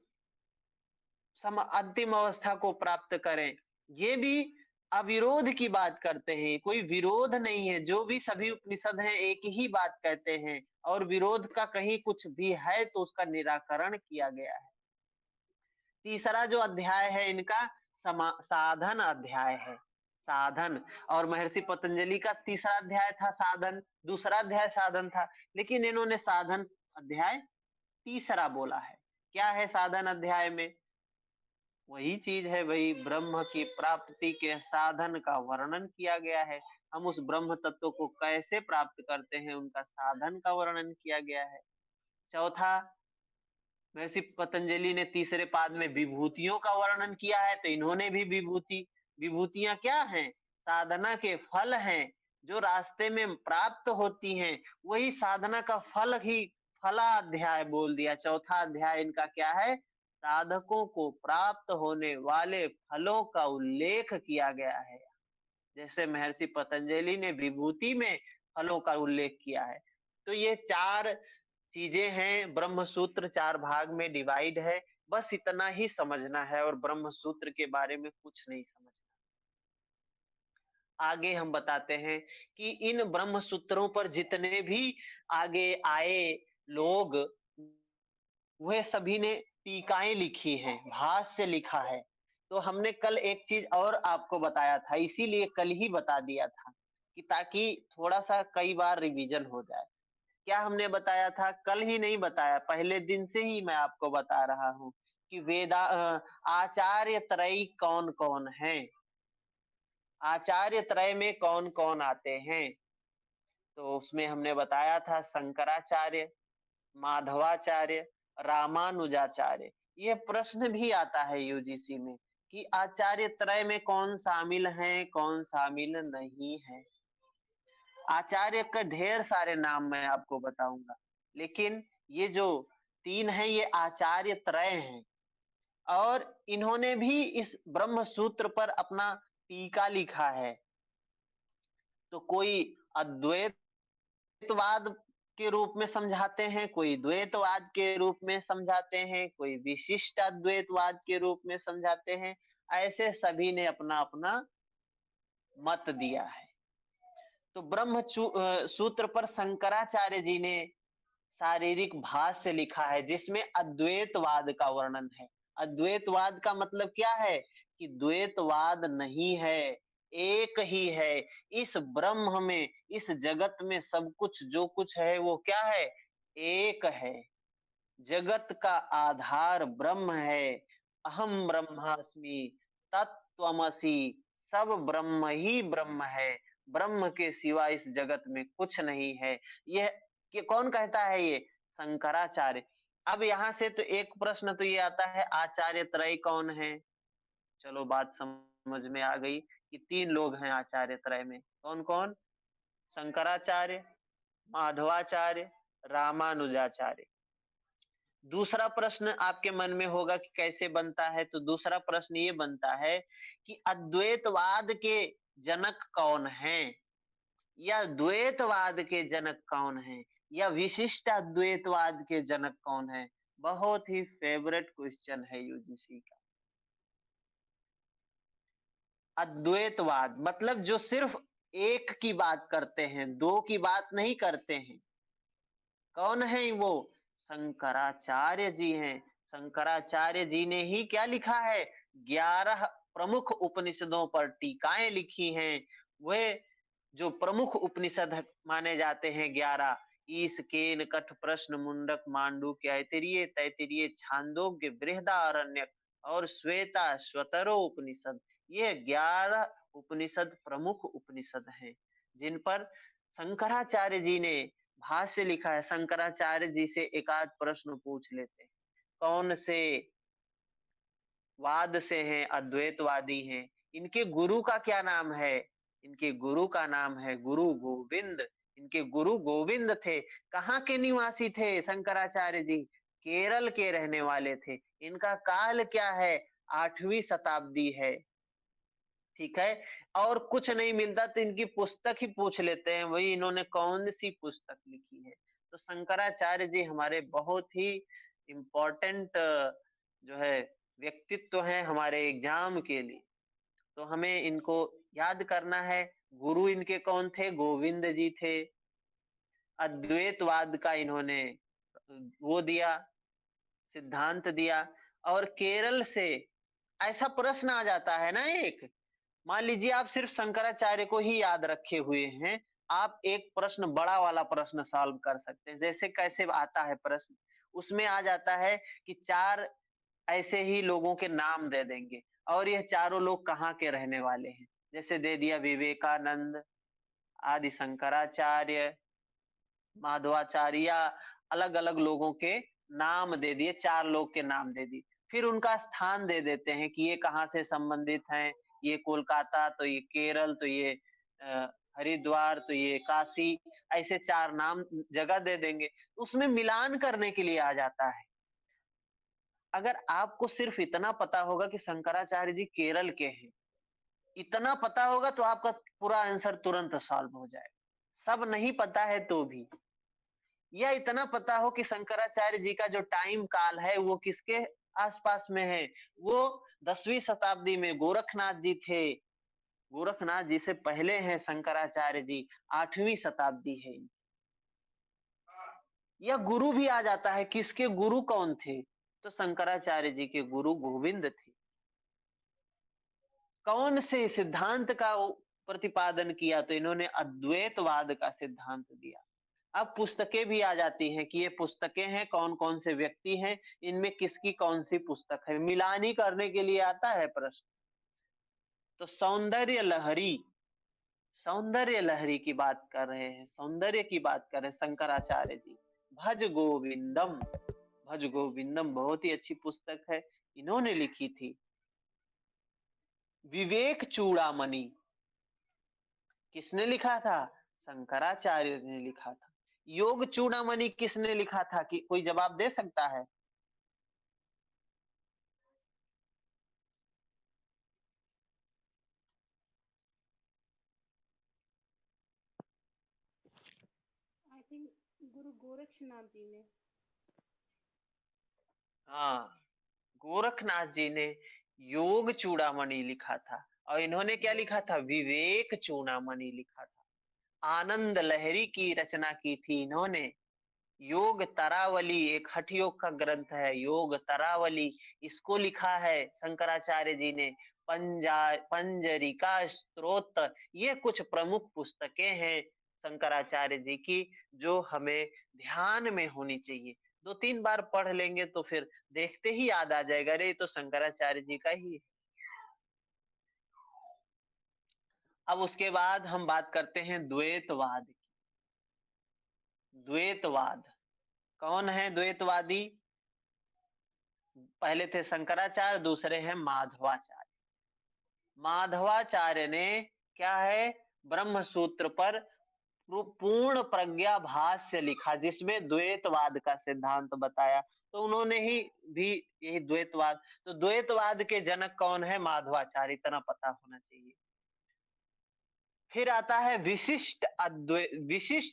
अंतिम अवस्था को प्राप्त करें। ये भी अविरोध की बात करते हैं, कोई विरोध नहीं है। जो भी सभी उपनिषद हैं एक ही बात कहते हैं, और विरोध का कहीं कुछ भी है तो उसका निराकरण किया गया है। तीसरा जो अध्याय है इनका साधन अध्याय है। साधन, और महर्षि पतंजलि का तीसरा अध्याय था साधन, दूसरा अध्याय साधन था, लेकिन इन्होंने साधन अध्याय तीसरा बोला है। क्या है साधन अध्याय में? वही चीज है भाई, ब्रह्म की प्राप्ति के साधन का वर्णन किया गया है। हम उस ब्रह्म तत्व को कैसे प्राप्त करते हैं, उनका साधन का वर्णन किया गया है। चौथा, महर्षि पतंजलि ने तीसरे पाद में विभूतियों का वर्णन किया है, तो इन्होंने भी विभूतियां क्या हैं? साधना के फल हैं, जो रास्ते में प्राप्त होती हैं। वही साधना का फल ही फला अध्याय बोल दिया। चौथा अध्याय इनका क्या है? साधकों को प्राप्त होने वाले फलों का उल्लेख किया गया है। जैसे महर्षि पतंजलि ने विभूति में फलों का उल्लेख किया है। तो ये 4 चीजें हैं। ब्रह्म सूत्र 4 भाग में डिवाइड है। बस इतना ही समझना है, और ब्रह्म सूत्र के बारे में कुछ नहीं समझना। आगे हम बताते हैं कि इन ब्रह्म सूत्रों पर जितने भी आगे आए लोग, वह सभी ने टीकाएं लिखी हैं, भाष्य लिखा है। तो हमने कल एक चीज और आपको बताया था, इसीलिए कल ही बता दिया था कि ताकि थोड़ा सा कई बार रिवीजन हो जाए। क्या हमने बताया था? कल ही नहीं बताया, पहले दिन से ही मैं आपको बता रहा हूँ कि आचार्य त्रय कौन कौन है। आचार्य त्रय में कौन कौन आते हैं? तो उसमें हमने बताया था शंकराचार्य, माधवाचार्य, रामानुजाचार्य। ये प्रश्न भी आता है यूजीसी में कि आचार्य त्रय में कौन शामिल है, कौन शामिल नहीं है। आचार्य का ढेर सारे नाम मैं आपको बताऊंगा, लेकिन ये जो 3 है ये आचार्य त्रय हैं। और इन्होंने भी इस ब्रह्म सूत्र पर अपना टीका लिखा है। तो कोई अद्वैत द्वैतवाद के रूप में समझाते हैं, कोई द्वैतवाद के रूप में समझाते हैं, कोई विशिष्ट अद्वैतवाद के रूप में समझाते हैं। ऐसे सभी ने अपना-अपना मत दिया है। तो सूत्र पर शंकराचार्य जी ने शारीरिक भाष्य लिखा है जिसमें अद्वैतवाद का वर्णन है। अद्वैतवाद का मतलब क्या है कि द्वैतवाद नहीं है, एक ही है। इस ब्रह्म में, इस जगत में सब कुछ जो कुछ है वो क्या है? एक है। जगत का आधार ब्रह्म है। अहम ब्रह्मास्मि, तत्त्वमसि, सब ब्रह्म ही ब्रह्म है। ब्रह्म के सिवा इस जगत में कुछ नहीं है। यह कि कौन कहता है ये? शंकराचार्य। अब यहाँ से तो एक प्रश्न तो ये आता है, आचार्य त्रय कौन है? चलो बात समझ में आ गई कि 3 लोग हैं आचार्य त्रय में। कौन-कौन? शंकराचार्य, माधवाचार्य, रामानुजाचार्य। दूसरा प्रश्न आपके मन में होगा कि कैसे बनता है? तो दूसरा प्रश्न ये बनता है कि अद्वैतवाद के जनक कौन हैं? या द्वैतवाद के जनक कौन हैं? या विशिष्ट अद्वैतवाद के जनक कौन हैं? बहुत ही फेवरेट क्वेश्चन है यूजीसी का। अद्वैतवाद मतलब जो सिर्फ एक की बात करते हैं, दो की बात नहीं करते हैं। कौन है वो? शंकराचार्य जी हैं। शंकराचार्य जी ने ही क्या लिखा है? 11 प्रमुख उपनिषदों पर टीकाएं लिखी हैं। वे जो प्रमुख उपनिषद माने जाते हैं 11, ईश, केन, कठ, प्रश्न, मुंडक, मांडूक्य, ऐतरेय, तैत्तिरीय, छांदोग्य, बृहदारण्यक और श्वेता स्वतरो उपनिषद। ये 11 उपनिषद प्रमुख उपनिषद हैं जिन पर शंकराचार्य जी ने भाष्य लिखा है। शंकराचार्य जी से एक आध प्रश्न पूछ लेते हैं। कौन से वाद से हैं? अद्वैतवादी हैं। इनके गुरु का क्या नाम है? इनके गुरु का नाम है गुरु गोविंद। इनके गुरु गोविंद थे। कहाँ के निवासी थे शंकराचार्य जी? केरल के रहने वाले थे। इनका काल क्या है? 8वीं शताब्दी है। ठीक है। और कुछ नहीं मिलता तो इनकी पुस्तक ही पूछ लेते हैं, वही इन्होंने कौन सी पुस्तक लिखी है। तो शंकराचार्य जी हमारे बहुत ही इम्पोर्टेंट जो है व्यक्तित्व है हमारे एग्जाम के लिए। तो हमें इनको याद करना है। गुरु इनके कौन थे? गोविंद जी थे। अद्वैतवाद का इन्होंने वो दिया, सिद्धांत दिया। और केरल से ऐसा प्रश्न आ जाता है ना एक, मान लीजिए आप सिर्फ शंकराचार्य को ही याद रखे हुए हैं, आप एक प्रश्न बड़ा वाला प्रश्न सॉल्व कर सकते हैं। जैसे कैसे आता है प्रश्न? उसमें आ जाता है कि 4 ऐसे ही लोगों के नाम दे देंगे और ये चारों लोग कहाँ के रहने वाले हैं। जैसे दे दिया विवेकानंद, आदि शंकराचार्य, माधवाचार्य, अलग-अलग लोगों के नाम दे दिए, 4 लोग के नाम दे दिए। फिर उनका स्थान दे देते हैं कि ये कहाँ से संबंधित हैं, ये कोलकाता, तो ये केरल, तो ये अ, हरिद्वार, तो ये काशी, ऐसे 4 नाम जगह दे देंगे। उसमें मिलान करने के लिए आ जाता है। अगर आपको सिर्फ इतना पता होगा कि शंकराचार्य जी केरल के हैं, इतना पता होगा तो आपका पूरा आंसर तुरंत सॉल्व हो जाएगा। सब नहीं पता है तो भी। या इतना पता हो कि शंकराचार्य जी का जो टाइम काल है वो किसके आसपास में है? वो 10वीं शताब्दी में गोरखनाथ जी थे। गोरखनाथ जी से पहले हैं शंकराचार्य जी, 8वीं शताब्दी है। या गुरु भी आ जाता है, किसके गुरु कौन थे? तो शंकराचार्य जी के गुरु गोविंद थे। कौन से सिद्धांत का प्रतिपादन किया? तो इन्होंने अद्वैतवाद का सिद्धांत दिया। अब पुस्तकें भी आ जाती हैं कि ये पुस्तकें हैं, कौन-कौन से व्यक्ति हैं, इनमें किसकी कौन-सी पुस्तक है, मिलान ही करने के लिए आता है प्रश्न। तो सौंदर्य लहरी की बात कर रहे हैं, सौंदर्य की बात कर रहे हैं शंकराचार्य जी। भज गोविंदम, भज गोविंदम बहुत ही अच्छी पुस्तक है, इन्होंने लिखी थी। विवेक चूड़ामणि किसने लिखा था? शंकराचार्य ने लिखा था। योग चूड़ामणि किसने लिखा था? कि कोई जवाब दे सकता है? थिंक गुरु गोरक्षनाथ जी ने। हाँ, गोरखनाथ जी ने योग चूड़ामणि लिखा था और इन्होंने क्या लिखा था? विवेक चूड़ामणि लिखा था। आनंद लहरी की रचना की थी इन्होंने। योग तरावली एक हठ योग का ग्रंथ है, योग तरावली, इसको लिखा है शंकराचार्य जी ने। पंजरिका स्तोत्र, ये कुछ प्रमुख पुस्तकें हैं शंकराचार्य जी की, जो हमें ध्यान में होनी चाहिए। 2-3 बार पढ़ लेंगे तो फिर देखते ही याद आ जाएगा, अरे ये तो शंकराचार्य जी का ही है। अब उसके बाद हम बात करते हैं द्वैतवाद की। द्वैतवाद, कौन है द्वैतवादी? पहले थे शंकराचार्य, दूसरे हैं माधवाचार्य। माधवाचार्य ने क्या है? ब्रह्म सूत्र पर पूर्ण प्रज्ञा भाष्य लिखा, जिसमें द्वैतवाद का सिद्धांत बताया। तो उन्होंने ही भी यही द्वैतवाद, तो द्वैतवाद के जनक कौन है? माधवाचार्य, इतना पता होना चाहिए। फिर आता है विशिष्ट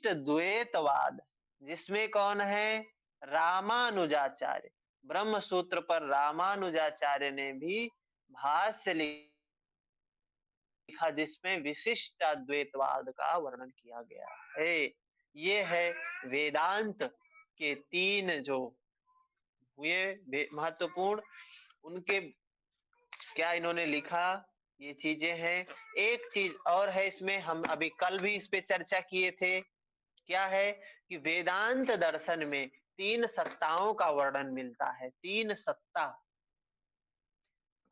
द्वैतवाद, जिसमें कौन है? रामानुजाचार्य। ब्रह्म सूत्र पर रामानुजाचार्य ने भी भाष्य लिखा, जिसमें विशिष्ट अद्वैतवाद का वर्णन किया गया है। ये है वेदांत के 3 जो हुए महत्वपूर्ण, उनके क्या इन्होंने लिखा, ये चीजें हैं। एक चीज और है इसमें, हम अभी कल भी इस पे चर्चा किए थे। क्या है कि वेदांत दर्शन में 3 सत्ताओं का वर्णन मिलता है। 3 सत्ता,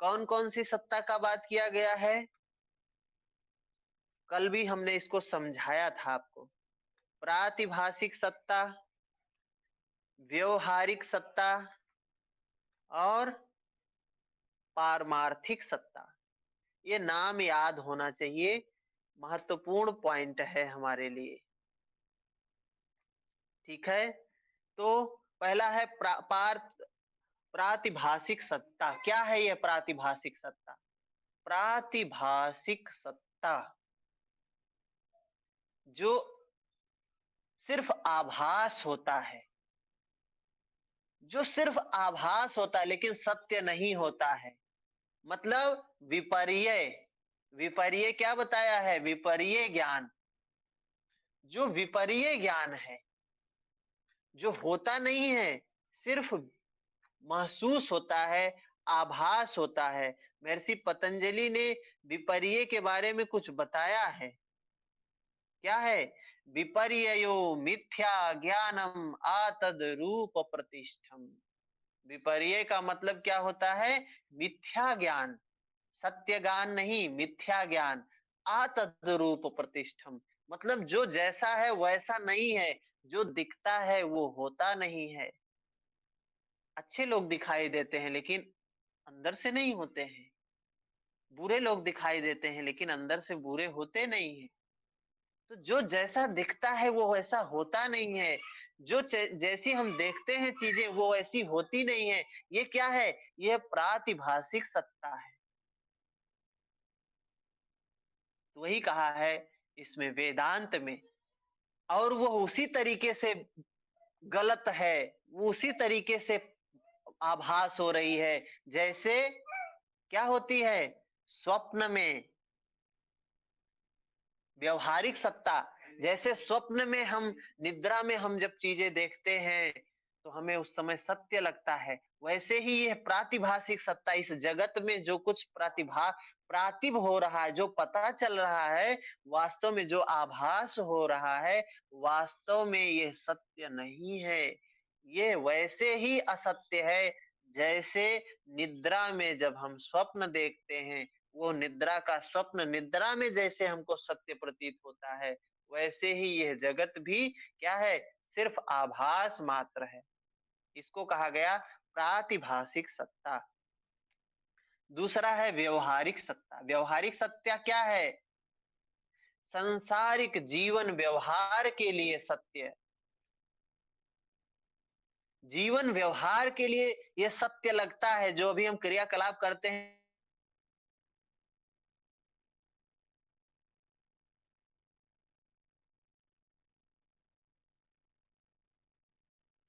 कौन कौन सी सत्ता का बात किया गया है? कल भी हमने इसको समझाया था आपको। प्रातिभाषिक सत्ता, व्यवहारिक सत्ता और पारमार्थिक सत्ता। ये नाम याद होना चाहिए, महत्वपूर्ण पॉइंट है हमारे लिए। ठीक है, तो पहला है प्रातिभाषिक सत्ता। क्या है यह प्रातिभाषिक सत्ता? प्रातिभाषिक सत्ता जो सिर्फ आभास होता है, जो सिर्फ आभास होता है लेकिन सत्य नहीं होता है। मतलब विपर्य, विपर्य क्या बताया है? विपर्य ज्ञान। जो विपर्य ज्ञान है, जो होता नहीं है, सिर्फ महसूस होता है, आभास होता है। महर्षि पतंजलि ने विपर्य के बारे में कुछ बताया है। क्या है? विपर्ययो मिथ्या ज्ञानम आतद रूप प्रतिष्ठम। विपर्य का मतलब क्या होता है? मिथ्या ज्ञान, सत्य ज्ञान नहीं, मिथ्या ज्ञान। आतद रूप प्रतिष्ठम, मतलब जो जैसा है वैसा नहीं है, जो दिखता है वो होता नहीं है। अच्छे लोग दिखाई देते हैं लेकिन अंदर से नहीं होते हैं। बुरे लोग दिखाई देते हैं लेकिन अंदर से बुरे होते नहीं हैं। तो जो जैसा दिखता है वो वैसा होता नहीं है। जो जैसी हम देखते हैं चीजें वो वैसी होती नहीं है। ये क्या है? ये प्रातिभाषिक सत्ता है। तो वही कहा है इसमें वेदांत में। और वो उसी तरीके से गलत है, वो उसी तरीके से आभास हो रही है जैसे क्या होती है स्वप्न में। व्यवहारिक सत्ता, जैसे स्वप्न में हम, निद्रा में हम जब चीजें देखते हैं तो हमें उस समय सत्य लगता है, वैसे ही ये प्रातिभाषिक सत्ता, इस जगत में जो कुछ प्रातिभ हो रहा है, जो पता चल रहा है, वास्तव में जो आभास हो रहा है, वास्तव में ये सत्य नहीं है। ये वैसे ही असत्य है जैसे निद्रा में जब हम स्वप्न देखते हैं, वो निद्रा का स्वप्न निद्रा में जैसे हमको सत्य प्रतीत होता है, वैसे ही यह जगत भी क्या है? सिर्फ आभास मात्र है। इसको कहा गया प्रातिभाषिक सत्ता। दूसरा है व्यवहारिक सत्ता। व्यवहारिक सत्ता क्या है? संसारिक जीवन व्यवहार के लिए सत्य, जीवन व्यवहार के लिए यह सत्य लगता है। जो भी हम क्रियाकलाप करते हैं,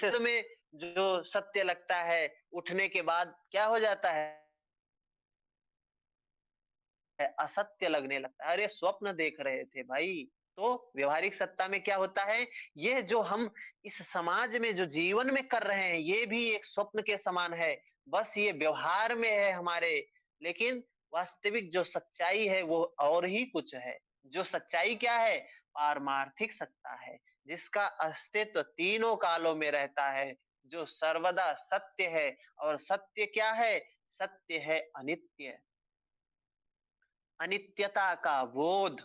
इससे में जो सत्य लगता है, उठने के बाद क्या हो जाता है, असत्य लगने लगता है। अरे स्वप्न देख रहे थे भाई। तो व्यवहारिक सत्ता में क्या होता है, ये जो हम इस समाज में जो जीवन में कर रहे हैं, ये भी एक स्वप्न के समान है। बस ये व्यवहार में है हमारे, लेकिन वास्तविक जो सच्चाई है वो और ही कुछ है। जो सच्चाई क्या है, पारमार्थिक सत्ता है, जिसका अस्तित्व तीनों कालों में रहता है, जो सर्वदा सत्य है। और सत्य क्या है, सत्य है अनित्य, अनित्यता का बोध।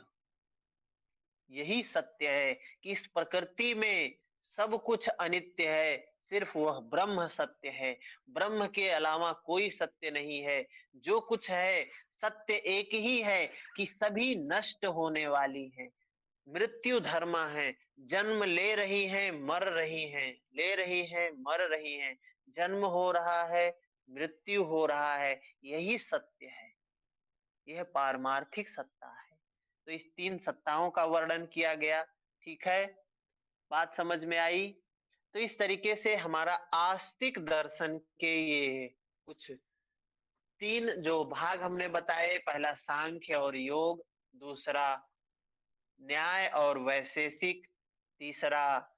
यही सत्य है कि इस प्रकृति में सब कुछ अनित्य है, सिर्फ वह ब्रह्म सत्य है। ब्रह्म के अलावा कोई सत्य नहीं है। जो कुछ है सत्य एक ही है कि सभी नष्ट होने वाली है। मृत्यु धर्म है, जन्म ले रही है, मर रही है, ले रही है, मर रही है, जन्म हो रहा है, मृत्यु हो रहा है। यही सत्य है, यह पारमार्थिक सत्ता है। तो इस तीन सत्ताओं का वर्णन किया गया। ठीक है, बात समझ में आई। तो इस तरीके से हमारा आस्तिक दर्शन के ये कुछ तीन जो भाग हमने बताए, पहला सांख्य और योग, दूसरा न्याय और वैशेषिक, तीसरा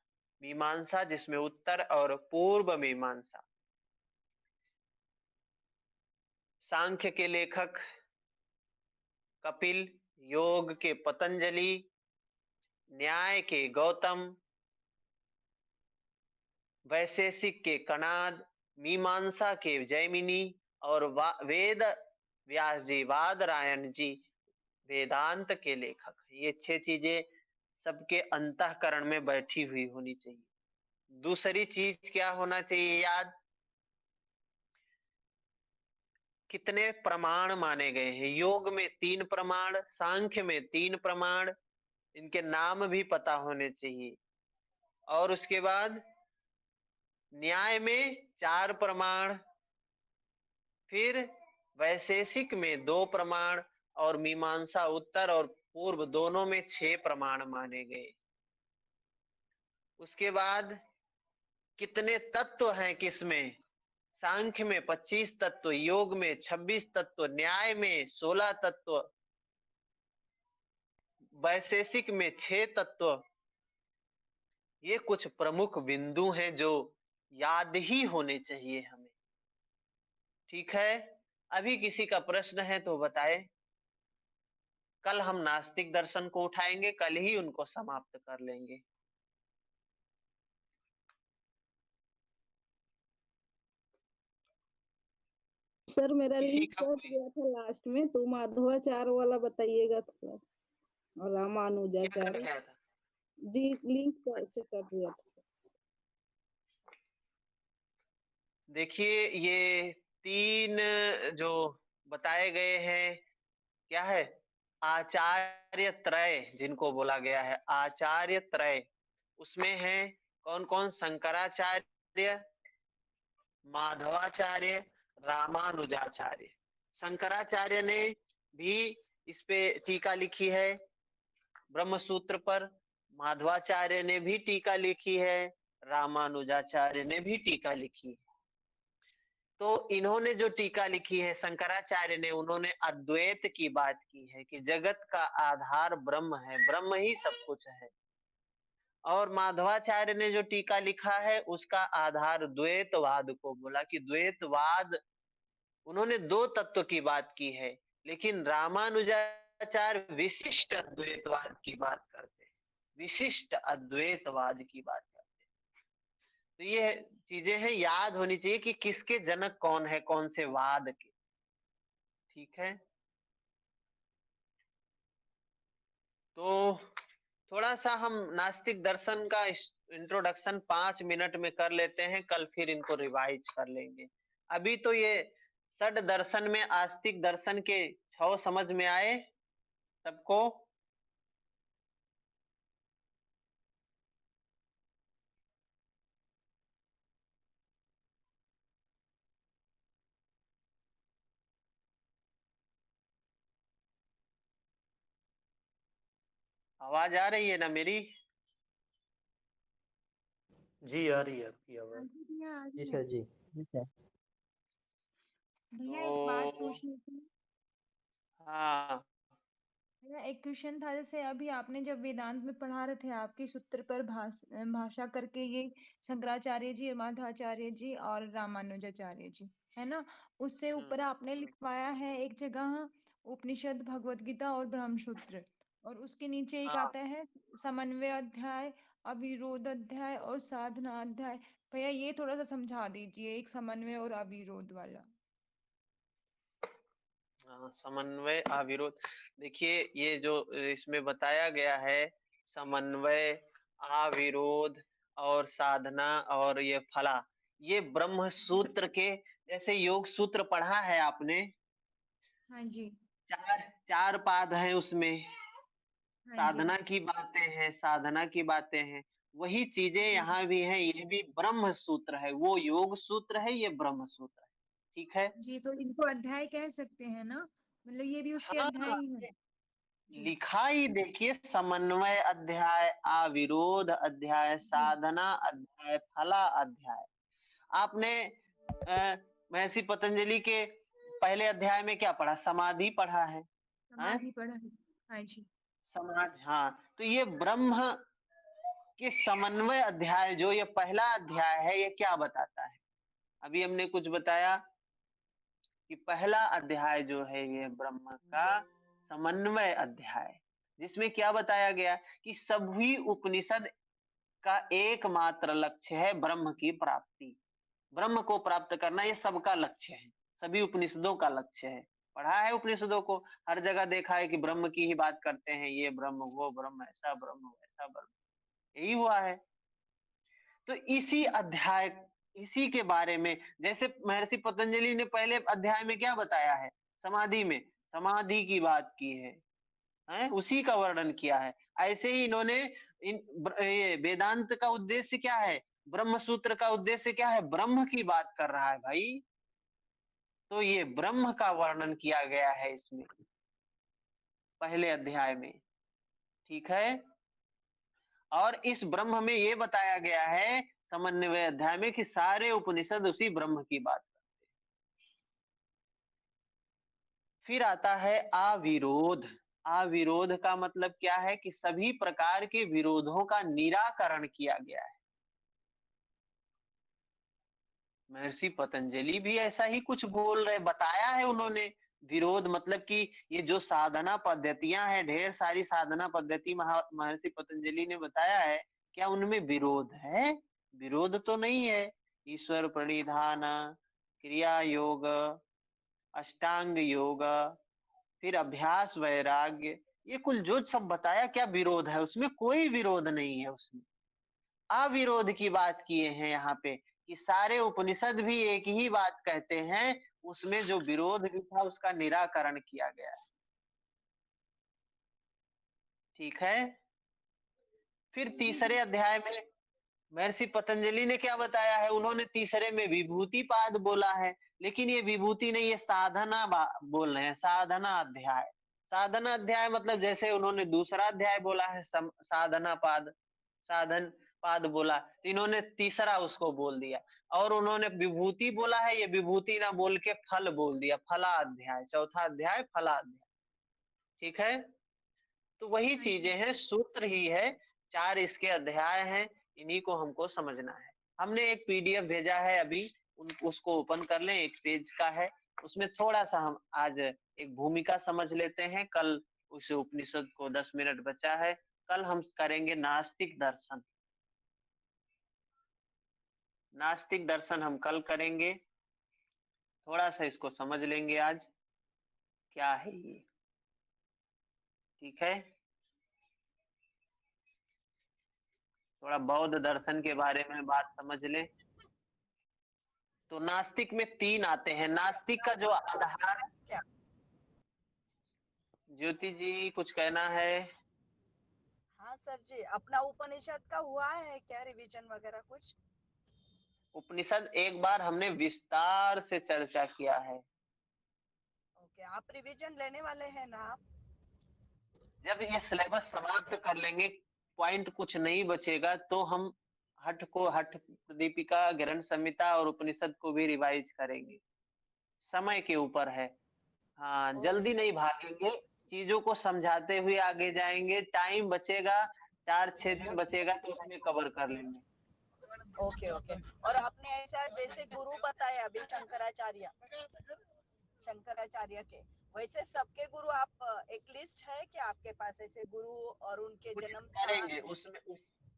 मीमांसा जिसमें उत्तर और पूर्व मीमांसा। सांख्य के लेखक कपिल, योग के पतंजलि, न्याय के गौतम, वैशेषिक के कणाद, मीमांसा के जैमिनी और वेद व्यास जी, वादरायण जी वेदांत के लेखक। ये छह चीजें सबके अंतःकरण में बैठी हुई होनी चाहिए। दूसरी चीज क्या होना चाहिए याद, कितने प्रमाण माने गए हैं। योग में 3 प्रमाण, सांख्य में 3 प्रमाण, इनके नाम भी पता होने चाहिए। और उसके बाद न्याय में 4 प्रमाण, फिर वैशेषिक में 2 प्रमाण, और मीमांसा उत्तर और पूर्व दोनों में 6 प्रमाण माने गए। उसके बाद कितने तत्व हैं किसमें, सांख्य में 25 तत्व, योग में 26 तत्व, न्याय में 16 तत्व, वैशेषिक में 6 तत्व। ये कुछ प्रमुख बिंदु हैं जो याद ही होने चाहिए हमें। ठीक है, अभी किसी का प्रश्न है तो बताए। कल हम नास्तिक दर्शन को उठाएंगे, कल ही उनको समाप्त कर लेंगे। सर मेरा किसी लिंक का कट कोई गया था लास्ट में, तो माधवाचार्य वाला बताइएगा थोड़ा, और क्या कट रामानुजाचार्य गया था? जी लिंक कैसे अच्छा, कट गया था। देखिए ये 3 जो बताए गए हैं, क्या है, आचार्य त्रय जिनको बोला गया है, आचार्य त्रय। उसमें है कौन कौन, शंकराचार्य, माधवाचार्य, रामानुजाचार्य। शंकराचार्य ने भी इस पे टीका लिखी है ब्रह्म सूत्र पर, माधवाचार्य ने भी टीका लिखी है, रामानुजाचार्य ने भी टीका लिखी है। तो इन्होंने जो टीका लिखी है शंकराचार्य ने, उन्होंने अद्वैत की बात की है कि जगत का आधार ब्रह्म है, ब्रह्म ही सब कुछ है। और माधवाचार्य ने जो टीका लिखा है उसका आधार द्वैतवाद को बोला कि द्वैतवाद, उन्होंने 2 तत्व की बात की है। लेकिन रामानुजाचार्य विशिष्ट अद्वैतवाद की बात करते हैं, विशिष्ट अद्वैतवाद की बात करते हैं। तो ये चीजें हैं, याद होनी चाहिए कि किसके जनक कौन है, कौन से वाद के। ठीक है, तो थोड़ा सा हम नास्तिक दर्शन का इंट्रोडक्शन 5 मिनट में कर लेते हैं, कल फिर इनको रिवाइज कर लेंगे। अभी तो ये षड दर्शन में आस्तिक दर्शन के 6 समझ में आए सबको। आवाज आ रही है ना मेरी? जी आ रही है आपकी हाँ आवाज। जी भैया आ जी रही है। सर जी। जी सर। भैया एक बात तो पूछनी थी। हाँ मेरा एक क्वेश्चन था, जैसे अभी आपने जब वेदांत में पढ़ा रहे थे आपकी सूत्र पर भाषा करके, ये शंकराचार्य जी, माधवाचार्य जी और रामानुजाचार्य जी, है ना? उससे हम्म, ऊपर आपने हम्म, लिखवाया है एक जगह उपनिषद, भगवत गीता और ब्रह्मसूत्र, और उसके नीचे एक हाँ आता है समन्वय अध्याय, अविरोध अध्याय और साधना अध्याय। भैया ये थोड़ा सा समझा दीजिए, एक समन्वय और अविरोध वाला। हाँ, समन्वय अविरोध। देखिए ये जो इसमें बताया गया है, समन्वय, अविरोध और साधना और ये फला, ये ब्रह्म सूत्र के, जैसे योग सूत्र पढ़ा है आपने, हाँ जी। चार चार पाद हैं उसमें, हाँ जी। साधना की बातें हैं, साधना की बातें हैं, वही चीजें जी। यहाँ भी हैं। ये भी ब्रह्म सूत्र है, वो योग सूत्र है, ये ब्रह्म सूत्र है। ठीक है। जी, तो इनको अध्याय कह सकते हैं ना? मतलब ये भी उसके अध्याय हाँ, ही है। जी। लिखा ही देखिए, समन्वय अध्याय, अविरोध अध्याय, जी। साधना अध्याय, फला अध्याय। आपने महर्षि पतंजलि के पहले अध्याय में क्या पढ़ा? समाधि पढ़ा है, हैं? समाधि पढ़ा है। हाँ जी। समाधि, हाँ। तो ये ब्रह्म के समन्वय अध्याय, जो ये पहला अध्याय है, ये क्या बताता है? अभी हमने कुछ बताया कि पहला अध्याय जो है ये ब्रह्म का समन्वय अध्याय, जिसमें क्या बताया गया कि सभी उपनिषद का एकमात्र लक्ष्य है ब्रह्म की प्राप्ति। ब्रह्म को प्राप्त करना ये सबका लक्ष्य है, सभी उपनिषदों का लक्ष्य है। पढ़ा है उपनिषदों को, हर जगह देखा है कि ब्रह्म की ही बात करते हैं, ये ब्रह्म, वो ब्रह्म, ऐसा ब्रह्म, वैसा ब्रह्म, यही हुआ है। तो इसी अध्याय, इसी के बारे में, जैसे महर्षि पतंजलि ने पहले अध्याय में क्या बताया है, समाधि में समाधि की बात की है, उसी का वर्णन किया है। ऐसे ही इन्होंने ये वेदांत का उद्देश्य क्या है, ब्रह्म सूत्र का उद्देश्य क्या है, ब्रह्म की बात कर रहा है भाई। तो ये ब्रह्म का वर्णन किया गया है इसमें, पहले अध्याय में। ठीक है। और इस ब्रह्म में ये बताया गया है समन्वय अध्याय में कि सारे उपनिषद उसी ब्रह्म की बात करते हैं। फिर आता है अविरोध। अविरोध का मतलब क्या है कि सभी प्रकार के विरोधों का निराकरण किया गया है। महर्षि पतंजलि भी ऐसा ही कुछ बोल रहे, बताया है उन्होंने। विरोध मतलब कि ये जो साधना पद्धतियां हैं, ढेर सारी साधना पद्धति महर्षि पतंजलि ने बताया है, क्या उनमें विरोध है? विरोध तो नहीं है। ईश्वर प्रणिधान, क्रिया योग, अष्टांग योग, फिर अभ्यास वैराग्य, ये कुल जो सब बताया, क्या विरोध है उसमें? कोई विरोध नहीं है उसमें। अविरोध की बात किए हैं यहाँ पे कि सारे उपनिषद भी एक ही बात कहते हैं, उसमें जो विरोध भी था उसका निराकरण किया गया है। ठीक है। फिर जी तीसरे भैया। अध्याय में महर्षि पतंजलि ने क्या बताया है, उन्होंने तीसरे में विभूति पाद बोला है, लेकिन ये विभूति नहीं, ये साधना बोल रहे हैं, साधना अध्याय। साधना अध्याय मतलब जैसे उन्होंने दूसरा अध्याय बोला है साधना पाद, साधन पाद बोला, तो इन्होंने तीसरा उसको बोल दिया। और उन्होंने विभूति बोला है, ये विभूति ना बोल के फल बोल दिया, फला अध्याय, चौथा अध्याय फला अध्याय। ठीक है। तो वही हाँ जी। चीजें हैं, सूत्र ही है, चार इसके अध्याय हैं, इन्हीं को हमको समझना है। हमने एक पीडीएफ भेजा है अभी, उसको ओपन कर लें, एक पेज का है। उसमें थोड़ा सा हम आज एक भूमिका समझ लेते हैं, कल उस उपनिषद को 10 मिनट बचा है, कल हम करेंगे नास्तिक दर्शन। नास्तिक दर्शन हम कल करेंगे, थोड़ा सा इसको समझ लेंगे आज, क्या है ये। ठीक है। थोड़ा बौद्ध दर्शन के बारे में बात समझ लें। तो नास्तिक में तीन आते हैं, नास्तिक का जो आधार, क्या? ज्योति जी कुछ कहना है? हाँ सर जी, अपना उपनिषद का हुआ है क्या रिवीजन वगैरह कुछ? उपनिषद एक बार हमने विस्तार से चर्चा किया है। ओके, आप रिवीजन लेने वाले हैं ना आप? जब ये सिलेबस समाप्त कर लेंगे, पॉइंट कुछ नहीं बचेगा, तो हम हठ दीपिका, ग्रंथ संहिता और उपनिषद को भी रिवाइज करेंगे। समय के ऊपर है। हाँ, जल्दी नहीं भागेंगे, चीजों को समझाते हुए आगे जाएंगे। टाइम बचेगा, 4-6 दिन बचेगा तो उसमें कवर कर लेंगे। Okay okay. और आपने ऐसा जैसे गुरु बताया अभी शंकराचार्य के, वैसे सबके गुरु आप एक लिस्ट है कि आपके पास ऐसे गुरु और उनके कुछ जन्म स्थान? करेंगे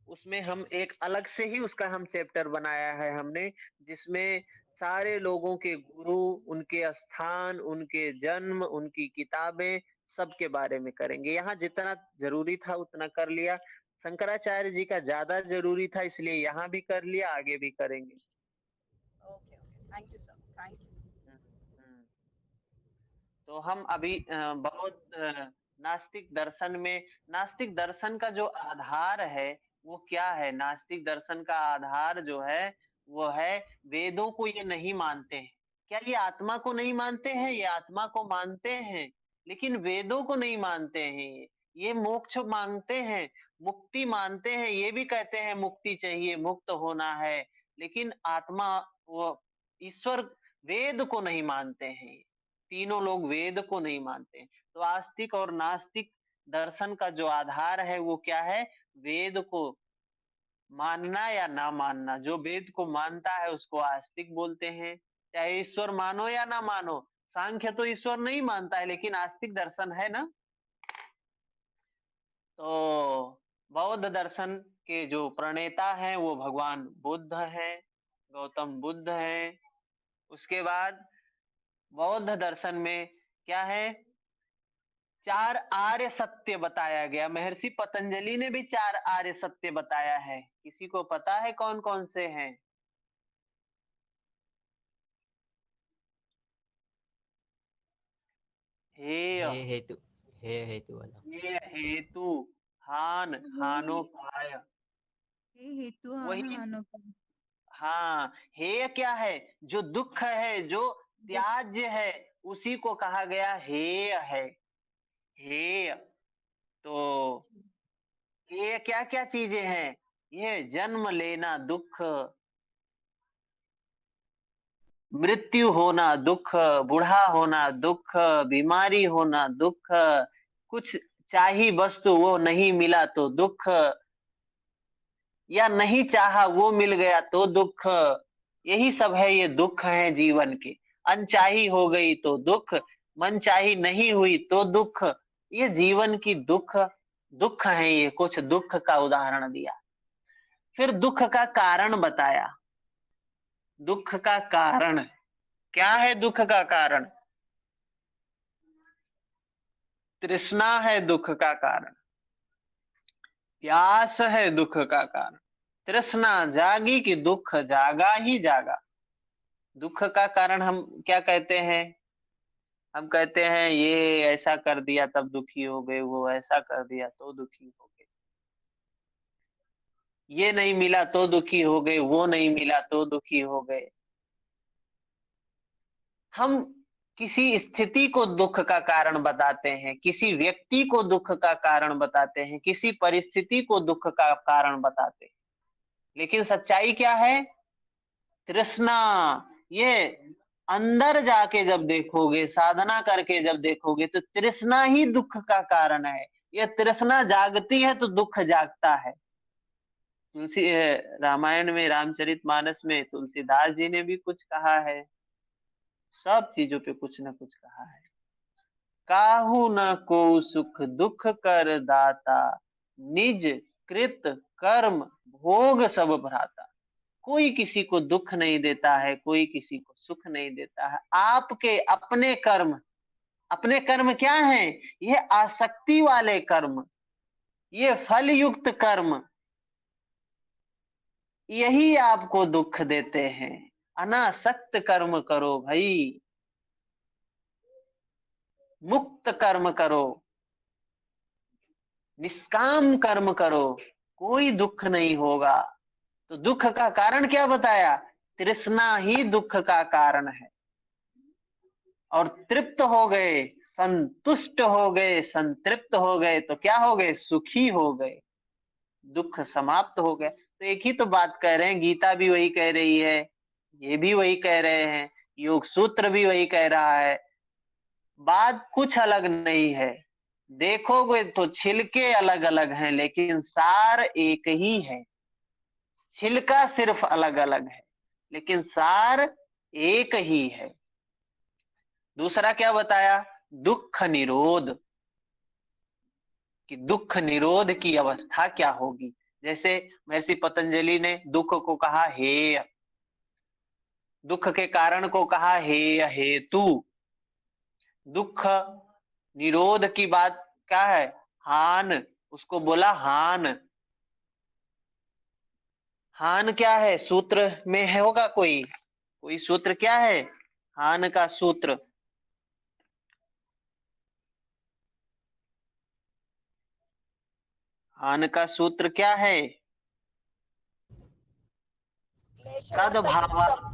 उसमें हम एक अलग से ही उसका हम चैप्टर बनाया है हमने, जिसमें सारे लोगों के गुरु, उनके स्थान, उनके जन्म, उनकी किताबें, सबके बारे में करेंगे। यहाँ जितना जरूरी था उतना कर लिया। शंकराचार्य जी का ज्यादा जरूरी था, इसलिए यहाँ भी कर लिया, आगे भी करेंगे। Okay okay, thank you sir, thank you. Hmm, hmm. तो हम अभी नास्तिक दर्शन में, नास्तिक दर्शन का जो आधार है वो क्या है? नास्तिक दर्शन का आधार जो है वो है, वेदों को ये नहीं मानते हैं। क्या ये आत्मा को नहीं मानते हैं? ये आत्मा को मानते हैं, लेकिन वेदों को नहीं मानते हैं। ये मोक्ष मांगते हैं, मुक्ति मानते हैं, ये भी कहते हैं मुक्ति चाहिए, मुक्त होना है, लेकिन आत्मा, वो ईश्वर, वेद को नहीं मानते हैं। तीनों लोग वेद को नहीं मानते। तो आस्तिक और नास्तिक दर्शन का जो आधार है वो क्या है? वेद को मानना या ना मानना। जो वेद को मानता है उसको आस्तिक बोलते हैं, चाहे ईश्वर मानो या ना मानो। सांख्य तो ईश्वर नहीं मानता है, लेकिन आस्तिक दर्शन है ना। तो बौद्ध दर्शन के जो प्रणेता हैं वो भगवान बुद्ध हैं, गौतम बुद्ध हैं। उसके बाद बौद्ध दर्शन में क्या है? 4 आर्य सत्य बताया गया। महर्षि पतंजलि ने भी 4 आर्य सत्य बताया है। किसी को पता है कौन कौन से हैं? हेय, हे हेतु, हे हेतु वाला। ये हेतु, हान, वही हानोपाय। ये हेतु हान वही, हानोपाय। हाँ, हेय क्या है? जो दुख है, जो त्याज्य है, उसी को कहा गया हेय है। हेय। तो ये क्या क्या चीजें हैं? ये जन्म लेना दुख, मृत्यु होना दुख, बूढ़ा होना दुख, बीमारी होना दुख, कुछ चाही वस्तु वो नहीं मिला तो दुख, या नहीं चाहा वो मिल गया तो दुख। यही सब है, ये दुख है जीवन के। अनचाही हो गई तो दुख, मनचाही नहीं हुई तो दुख। ये जीवन की दुख, दुख है ये। कुछ दुख का उदाहरण दिया, फिर दुख का कारण बताया। दुख का कारण क्या है? दुख का कारण तृष्णा है, दुख का कारण प्यास है, दुख का कारण। तृष्णा जागी कि दुख जागा ही जागा। दुख का कारण हम क्या कहते हैं? हम कहते हैं ये ऐसा कर दिया तब दुखी हो गए, वो ऐसा कर दिया तो दुखी हो गए, ये नहीं मिला तो दुखी हो गए, वो नहीं मिला तो दुखी हो गए। हम किसी स्थिति को दुख का कारण बताते हैं, किसी व्यक्ति को दुख का कारण बताते हैं, किसी परिस्थिति को दुख का कारण बताते हैं, लेकिन सच्चाई क्या है? तृष्णा। ये अंदर जाके जब देखोगे, साधना करके जब देखोगे, तो तृष्णा ही दुख का कारण है। ये तृष्णा जागती है तो दुख जागता है। तुलसी रामायण में, रामचरितमानस में तुलसीदास जी ने भी कुछ कहा है। सब चीजों पे कुछ न कुछ कहा है। काहू न को सुख दुख कर दाता, निज कृत कर्म भोग सब भ्राता। कोई किसी को दुख नहीं देता है, कोई किसी को सुख नहीं देता है। आपके अपने कर्म, अपने कर्म क्या हैं? ये आसक्ति वाले कर्म, ये फल युक्त कर्म, यही आपको दुख देते हैं। अनासक्त कर्म करो भाई, मुक्त कर्म करो, निष्काम कर्म करो, कोई दुख नहीं होगा। तो दुख का कारण क्या बताया? तृष्णा ही दुख का कारण है। और तृप्त हो गए, संतुष्ट हो गए, संतृप्त हो गए तो क्या हो गए? सुखी हो गए, दुख समाप्त हो गए। तो एक ही तो बात कह रहे हैं, गीता भी वही कह रही है, ये भी वही कह रहे हैं, योग सूत्र भी वही कह रहा है। बात कुछ अलग नहीं है। देखोगे तो छिलके अलग अलग हैं, लेकिन सार एक ही है। छिलका सिर्फ अलग अलग है, लेकिन सार एक ही है। दूसरा क्या बताया? दुख निरोध, कि दुख निरोध की अवस्था क्या होगी। जैसे महर्षि पतंजलि ने दुख को कहा हेय, दुख के कारण को कहा हेय हेतु। दुख निरोध की बात क्या है? हान, उसको बोला हान। हान क्या है? सूत्र में है होगा कोई सूत्र क्या है हान का सूत्र? हान का सूत्र क्या है? क्लेशों तद से भाव, मुक्त।